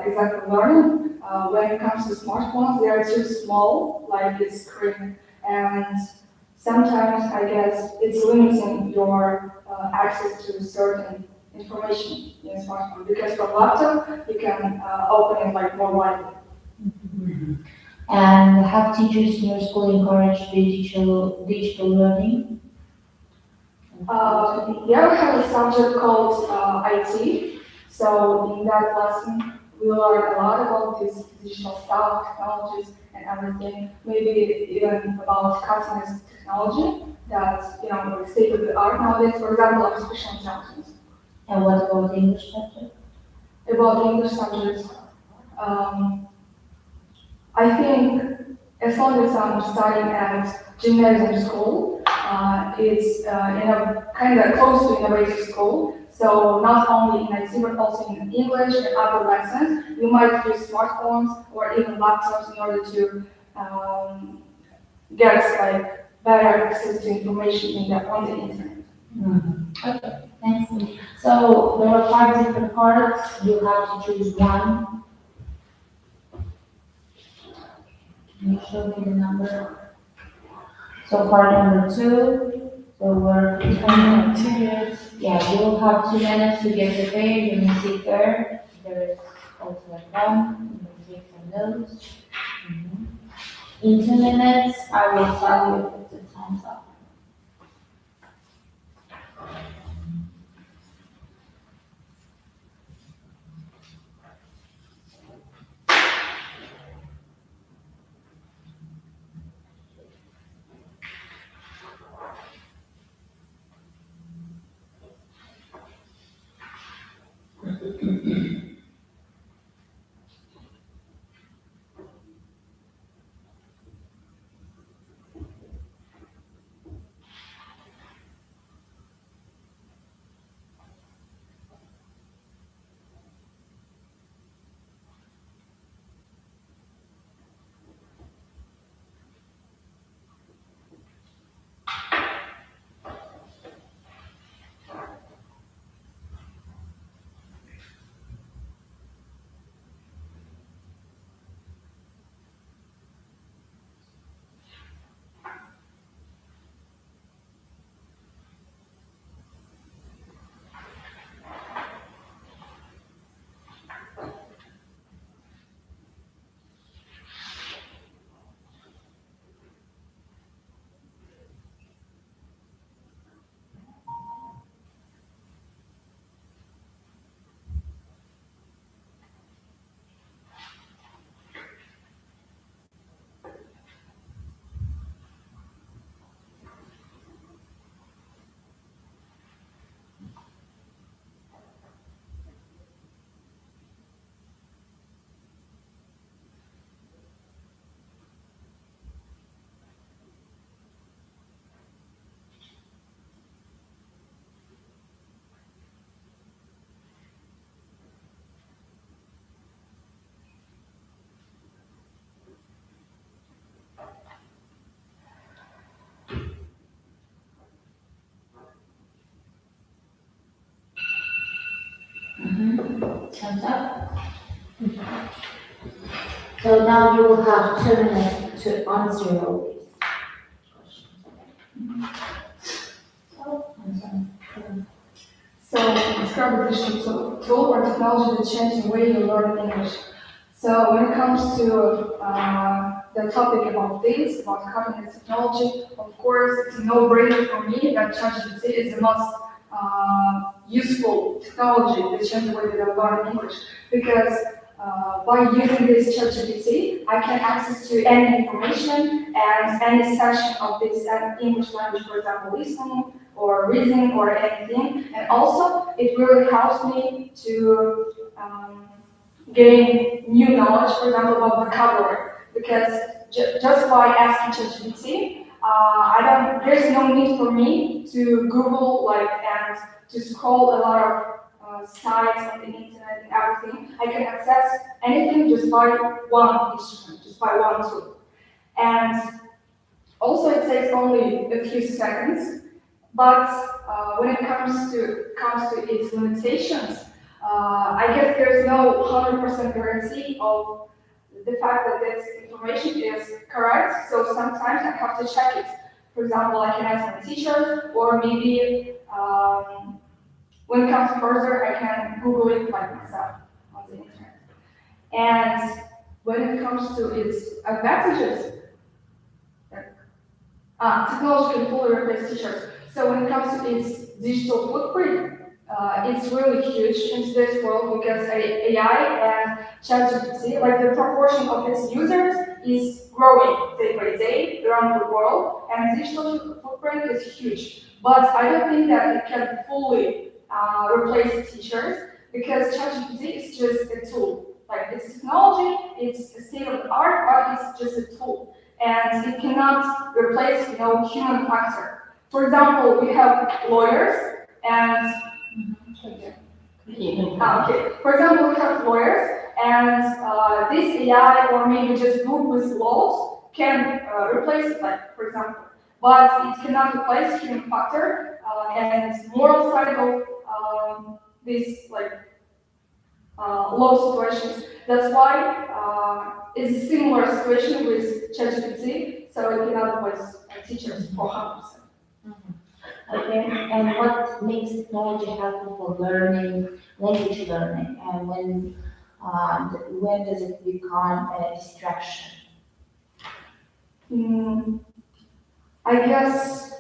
Speaker 7: exactly learning. When it comes to smartphones, they are too small, like its screen. And sometimes I guess it's limiting your access to certain information in a smartphone. Because for laptop, you can open it like more widely.
Speaker 3: And have teachers in your school encouraged digital learning?
Speaker 7: Yeah, we have a subject called IT. So in that lesson, we learn a lot about this digital stuff, technologies, and everything. Maybe even about cutting edge technology that like state of the art nowadays. For example, artificial intelligence.
Speaker 3: And what about the English subject?
Speaker 7: About English subjects, I think as long as I'm studying at gymnasium school, it's in a kind of close to university school. So not only in IT but also in English and other lessons, you might use smartphones or even laptops in order to get like better access to information on the internet.
Speaker 3: Okay, thanks. So there are 5 different cards. You have to choose one. Can you show me the number? So card number 2. So we're 2 minutes. Yeah, you will have 2 minutes to get prepared. You may sit there. There is also a pen. You may take some notes. In 2 minutes, I will tell you if the time's up. Thumbs up? So now you will have 2 minutes to answer all these questions. So,
Speaker 7: So describe a digital tool or technology that changed the way you learn English. So when it comes to the topic about this, about cutting-edge technology, of course, it's a no-brainer for me that ChatGPT is the most useful technology that changed the way that I learn English. Because by using this ChatGPT, I can access to any information and any section of this English language, for example, listening or reading or anything. And also, it really helps me to gain new knowledge, for example, about vocabulary. Because just by asking ChatGPT, there's no need for me to Google and to scroll a lot of sites on the internet and everything. I can access anything just by one instrument, just by one tool. And also it takes only a few seconds, but when it comes to its limitations, I guess there's no 100% guarantee of the fact that this information is correct, so sometimes I have to check it. For example, I can ask my teacher, or maybe when it comes further, I can Google it by myself on the internet. And when it comes to its advantages, technology can fully replace teachers. So when it comes to its digital footprint, it's really huge in today's world because AI and ChatGPT, like the proportion of its users is growing day by day around the world, and digital footprint is huge. But I don't think that it can fully replace teachers because ChatGPT is just a tool. Like it's technology, it's a state of the art, but it's just a tool, and it cannot replace, human factor. For example, we have lawyers and okay. For example, we have lawyers, and this AI or maybe just book with laws can replace it, like for example, but it cannot replace human factor and moral side of these law situations. That's why it's a similar situation with ChatGPT, so it cannot replace teachers for 100%.
Speaker 3: Okay, and what makes technology helpful for learning, language learning, and when does it become a distraction?
Speaker 7: I guess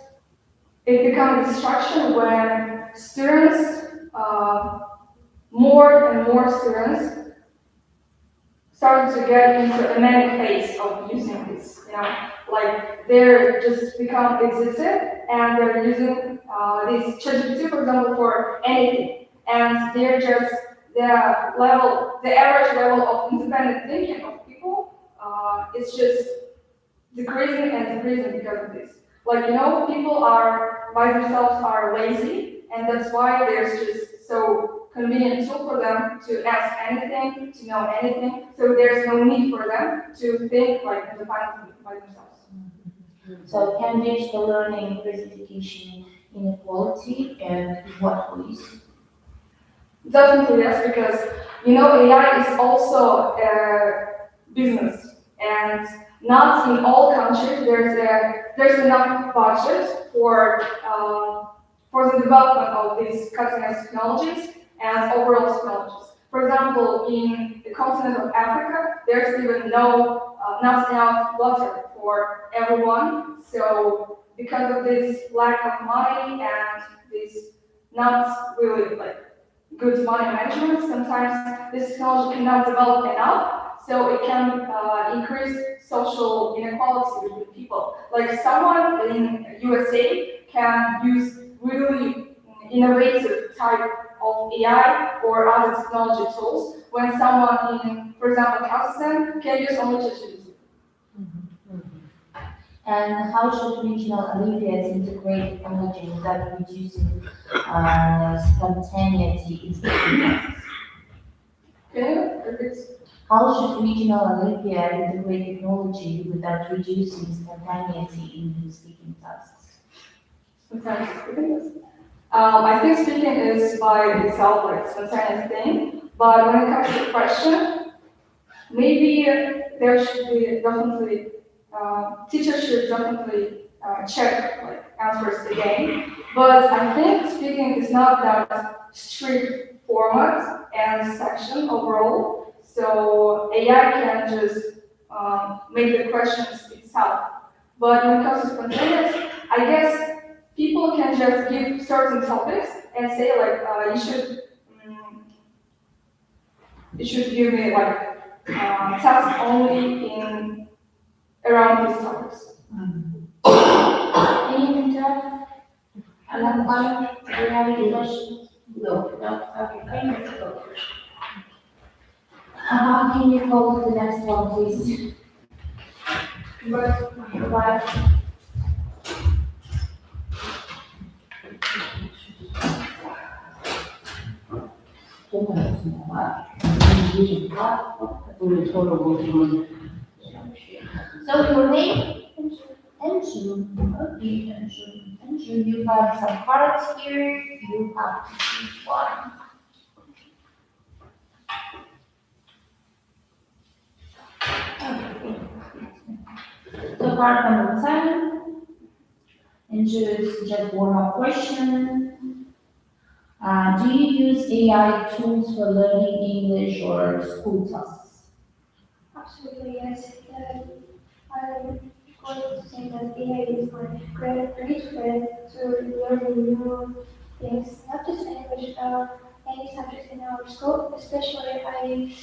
Speaker 7: it becomes a distraction when students, more and more students, start to get into a manic phase of using this. Like they're just become addicted and they're using this ChatGPT, for example, for anything, and the average level of independent thinking of people is just decreasing and decreasing because of this. People are by themselves are lazy, and that's why there's just so convenient tool for them to ask anything, to know anything. So there's no need for them to think independently by themselves.
Speaker 3: So can digital learning increase education inequality, and in what ways?
Speaker 7: Definitely yes, because AI is also a business, and not in all countries there's enough budget for the development of these cutting-edge technologies and overall technologies. For example, in the continent of Africa, there's even not enough water for everyone. So because of this lack of money and this not really good money management, sometimes this technology cannot develop enough, so it can increase social inequality between people. Like someone in USA can use really innovative type of AI or other technology tools, when someone in, for example, Kazakhstan can use only ChatGPT.
Speaker 3: And how should regional Olympiads integrate technology without reducing spontaneity in speaking tasks?
Speaker 7: Can you repeat?
Speaker 3: How should regional Olympiad integrate technology without reducing spontaneity in speaking tasks?
Speaker 7: Sometimes speaking this. I think speaking is by itself like spontaneous thing, but when it comes to question, maybe there should be definitely, teachers should definitely check like answers again. But I think speaking is not that strict format and section overall. So AI can just make the questions itself. But when it comes to spontaneous, I guess people can just give certain topics and say like, you should give me like tasks only in around these topics.
Speaker 3: Anything to add? Another one? Do you have any questions?
Speaker 1: No.
Speaker 3: No? Okay, thank you. Can you call the next one, please? Right. So your name? Tension. Okay, tension. Tension. You have some cards here. You have to choose one. Okay. So card number 7. And just warm-up question. Do you use AI tools for learning English or school tasks?
Speaker 9: Absolutely, yes. I'm going to say that AI is my great friend to learning new things, not just English, any subject in our school, especially I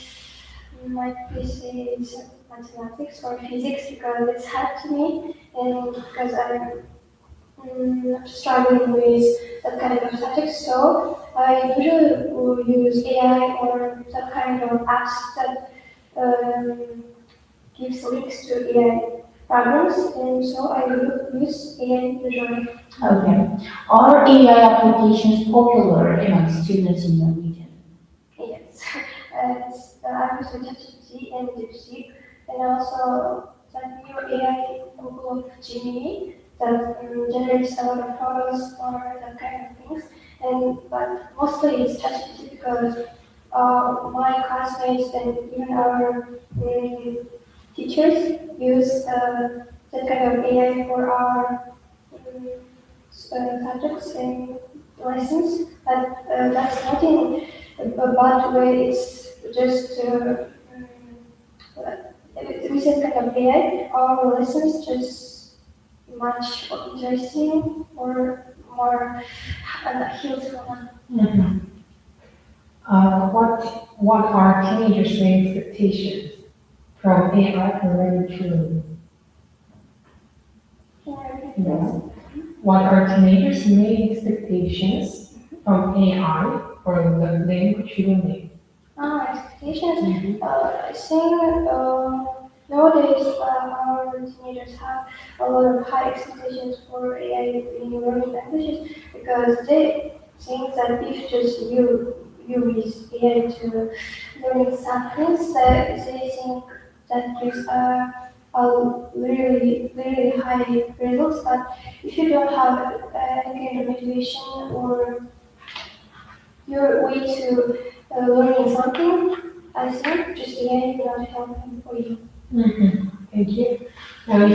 Speaker 9: might be say it's mathematics or physics because it's hard to me and because I'm struggling with that kind of subject. So I usually will use AI or that kind of apps that gives links to AI programs, and so I will use AI usually.
Speaker 3: Okay. Are AI applications popular among students in your region?
Speaker 9: Yes, I use ChatGPT and DeepSeek, and also that new AI Google Gemini that generates a lot of photos or that kind of things. And but mostly it's ChatGPT because my classmates and even our teachers use that kind of AI for our subjects and lessons, but that's not in a bad way. It's just with that kind of AI, our lessons just much interesting or more useful.
Speaker 2: What are teenagers' main expectations from AI already true?
Speaker 9: Yeah.
Speaker 2: What are teenagers' main expectations from AI for the language learning?
Speaker 9: Expectations. I think nowadays our teenagers have a lot of high expectations for AI in learning languages because they think that if just you use AI to learning something, so they think that gives a really high results. But if you don't have any kind of motivation or your way to learning something, I think just AI will not help for you.
Speaker 2: Thank you. Now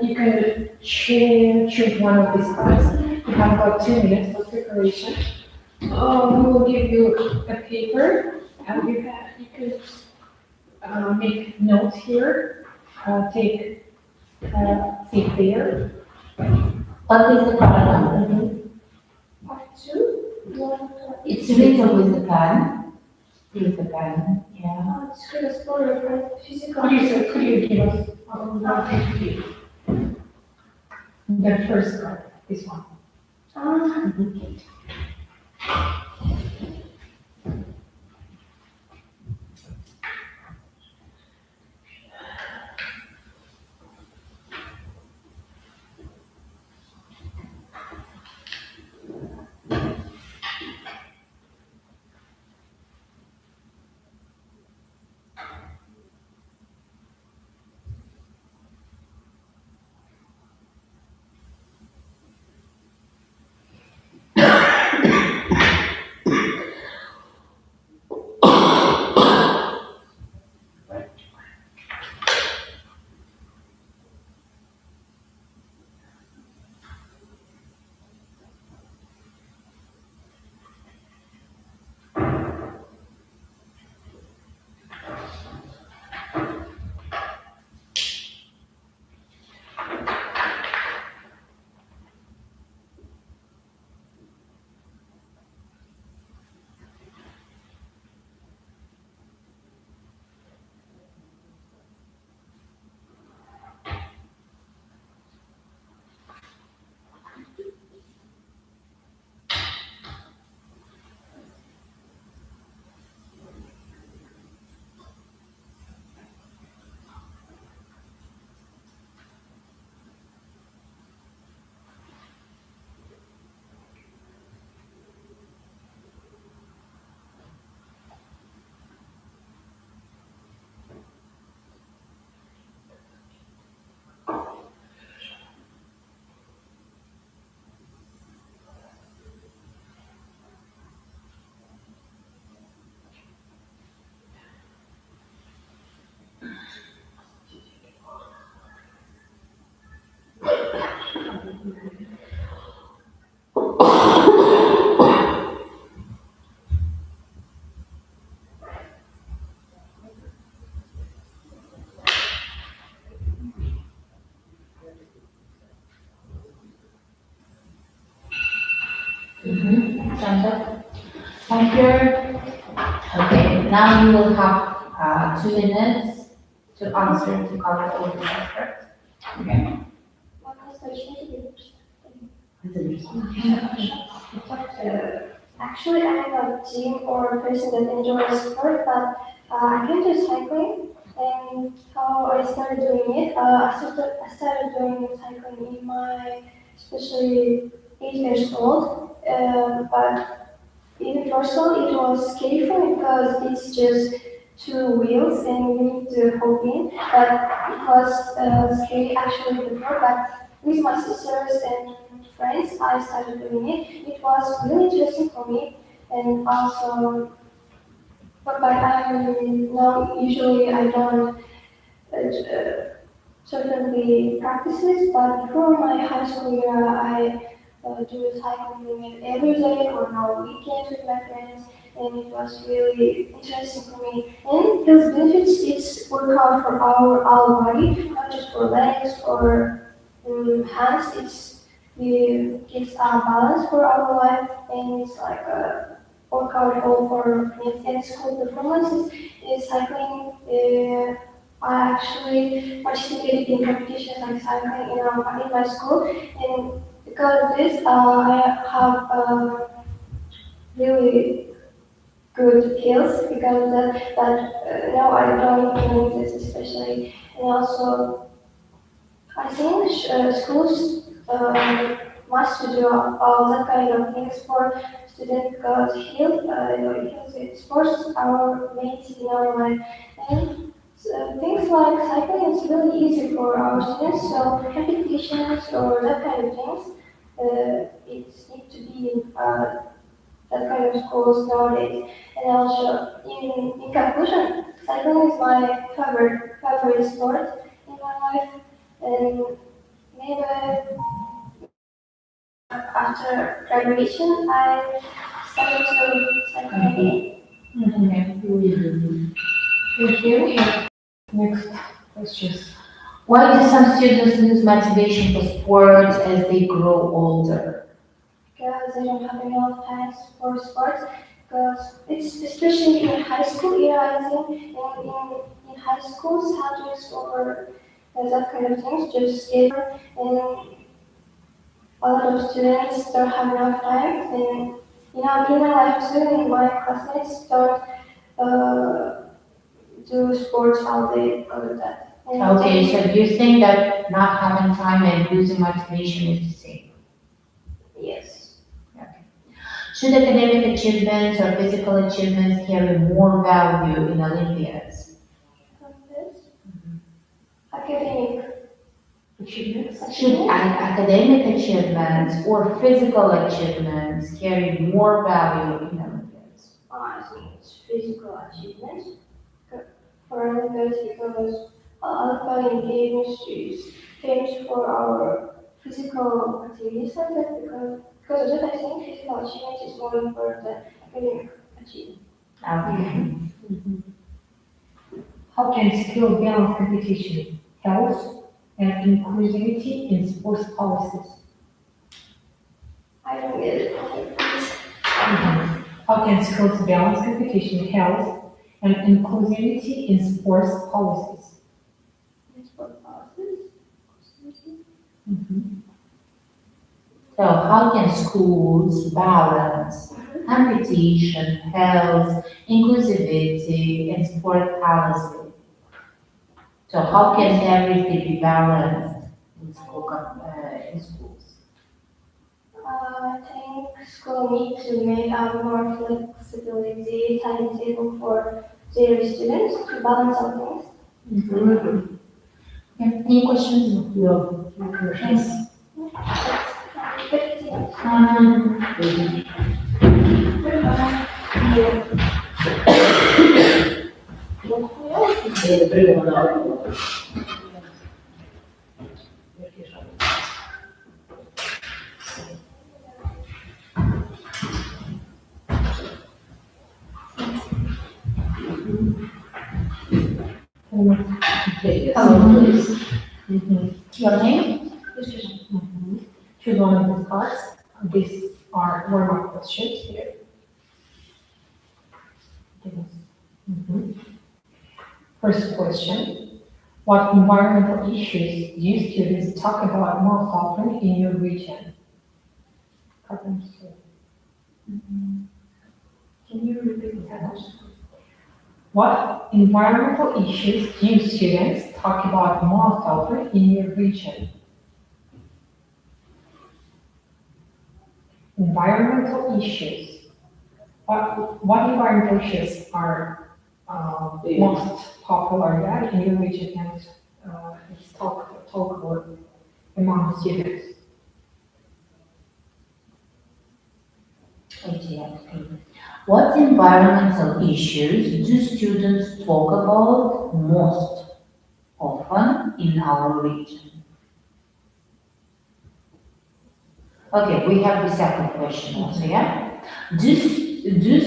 Speaker 2: you can choose one of these cards. You have about 2 minutes for preparation. We will give you a paper, and you can make notes here. Take seat there.
Speaker 3: What is the card number?
Speaker 9: Part 2? Yeah.
Speaker 3: It's written with the pen. With the pen, yeah.
Speaker 9: It's good explorer, physical.
Speaker 2: Could you give us the first card? This one.
Speaker 3: Thumbs up. Thank you. Okay, now you will have 2 minutes to answer, to cover all the aspects. Okay?
Speaker 9: What was the issue?
Speaker 1: That's interesting.
Speaker 9: Actually, I'm a gym or a person that enjoys sport, but I can do cycling. And how I started doing it, I started doing cycling in my, especially 8 years old. But in first of all, it was scary for me because it's just 2 wheels and you need to hop in. But it was scary actually before. But with my sisters and friends, I started doing it. It was really interesting for me, and also, but I now usually I don't certainly practice this, but before my high school year, I do cycling every day or now weekends with my friends, and it was really interesting for me. And those benefits, it's workout for our body, not just for legs or hands. It's a balance for our life, and it's like a workout all for and school performances. Is cycling. I actually participated in competitions like cycling in my school, and because of this, I have really good skills because of that. But now I don't need this especially, and also I think schools must do all that kind of things for students because sports are made in our life. And things like cycling is really easy for our students, so competitions or that kind of things, it need to be in that kind of schools nowadays. And also, in conclusion, cycling is my favorite sport in my life, and maybe after graduation, I started to cycle again.
Speaker 2: Thank you. Next questions.
Speaker 3: Why do some students lose motivation for sports as they grow older?
Speaker 9: Because they don't have enough time for sports. Because it's especially in high school era, I think, in high school, subjects or that kind of things just skip, and a lot of students don't have enough time. And in my life too, my classmates don't do sports all day because of that. And
Speaker 3: Okay, so do you think that not having time and losing motivation is the same?
Speaker 9: Yes.
Speaker 3: Should academic achievements or physical achievements carry more value in Olympiads?
Speaker 9: Academic
Speaker 2: Achievements?
Speaker 3: Should academic achievements or physical achievements carry more value in Olympiads?
Speaker 9: I think it's physical achievements for Olympics because Olympic Games is famous for our physical activities like that because of that I think physical achievements is more important than academic achievement.
Speaker 3: Okay.
Speaker 2: How can skill balance competition, health, and inclusivity in sports policies?
Speaker 9: I don't get it. Okay, please.
Speaker 2: How can schools balance competition, health, and inclusivity in sports policies?
Speaker 9: Sport policies.
Speaker 3: So how can schools balance competition, health, inclusivity, and sport policy? So how can everything be balanced in schools?
Speaker 9: I think school needs to make a more flexibility timetable for their students to balance all things.
Speaker 3: Any questions?
Speaker 1: No.
Speaker 2: Yes.
Speaker 3: Your name?
Speaker 2: Choose one of the cards. This are warm-up questions here. Mhm. First question, what environmental issues do students talk about most often in your region? Can you repeat that? What environmental issues do students talk about most often in your region? Environmental issues. What environmental issues are most popular in your region and it's talked about among students?
Speaker 3: What environmental issues do students talk about most often in our region? Okay, we have the second question also, yeah? Do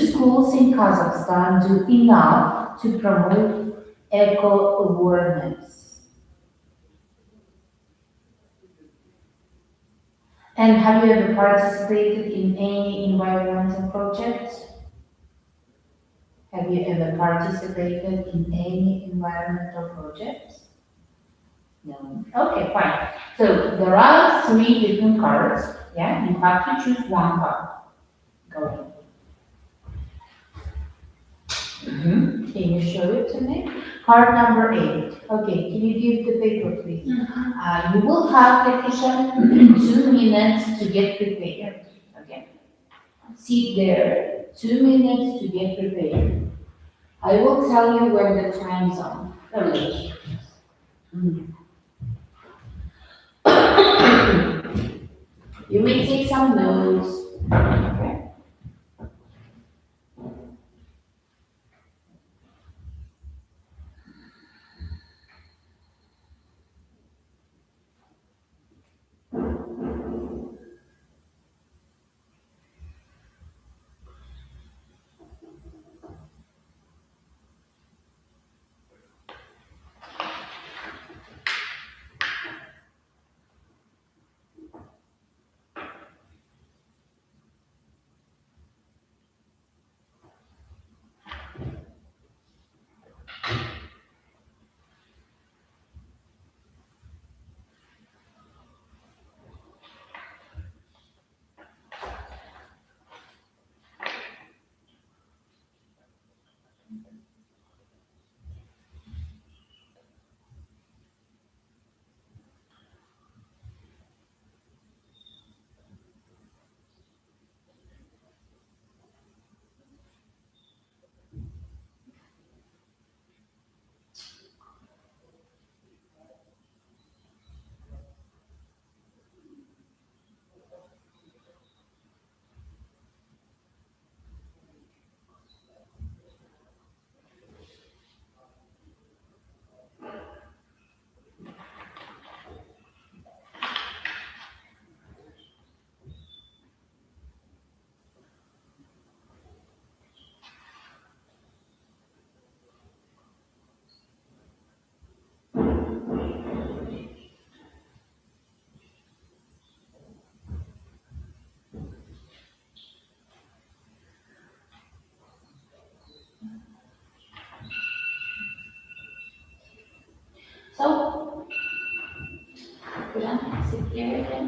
Speaker 3: schools in Kazakhstan do enough to promote eco-awareness? And have you ever participated in any environmental projects? Have you ever participated in any environmental projects? No. Okay, fine. So there are 3 different cards. Yeah, you have to choose one card. Go ahead. Can you show it to me? Card number 8. Okay, can you give the paper, please? You will have, Katisha, 2 minutes to get prepared. Okay? Sit there, 2 minutes to get prepared. I will tell you when the time is on. Okay. You may take some notes. Okay? So, sit here again.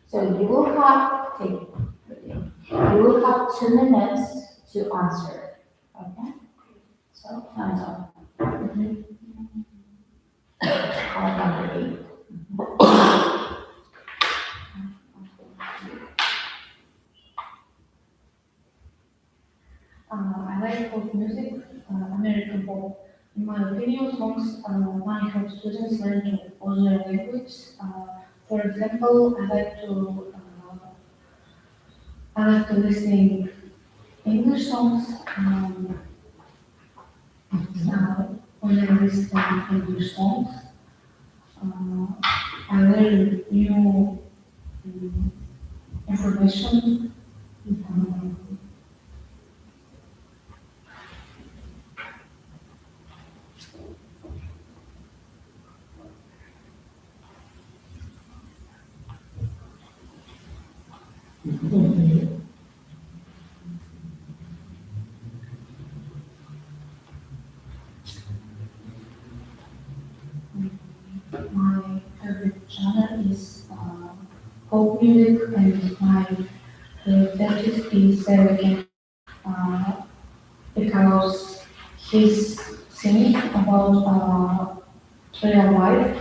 Speaker 3: So you will have 2 minutes to answer. Okay? So, time's up. Card number 8.
Speaker 7: I like pop music, American pop. In my opinion, songs might help students learn to other language. For example, I like to listen English songs. When I listen English songs, I learn new information.
Speaker 3: My favorite genre is folk music, and my artist is Weeknd, because he's singing about real life.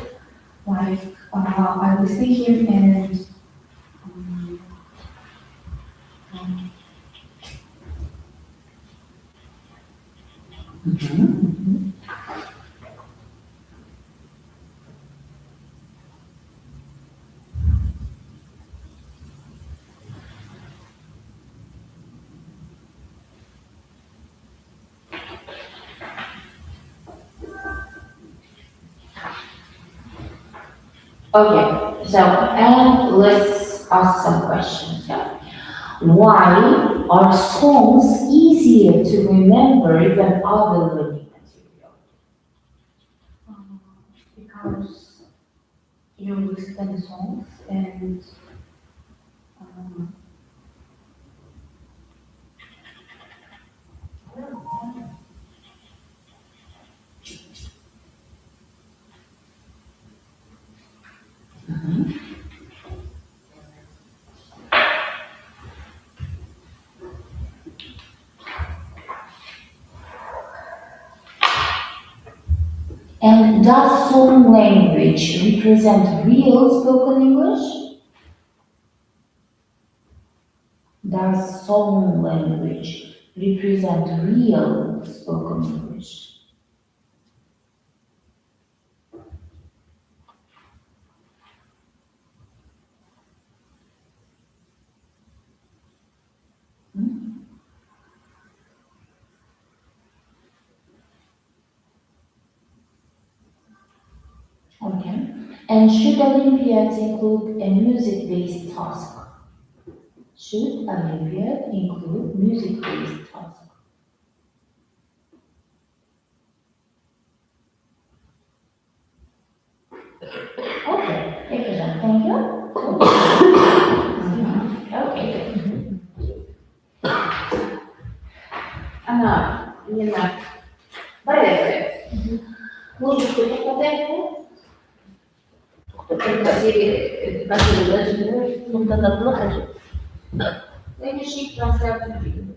Speaker 3: Like I listen to him and um, um, okay, so and let's ask some questions. Why are songs easier to remember than other learning material? Because you listen to songs and um, and does song language represent real spoken English? Does song language represent real spoken English? Okay. And should Olympiads include a music-based task? Should Olympiad include music-based task? Okay, excellent, thank you. Okay. Лена, давай. Ложечку покладай. Василий, даже ну тогда плохо же. Завершить трансляцию видео.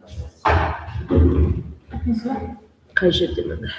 Speaker 1: Кажете мене.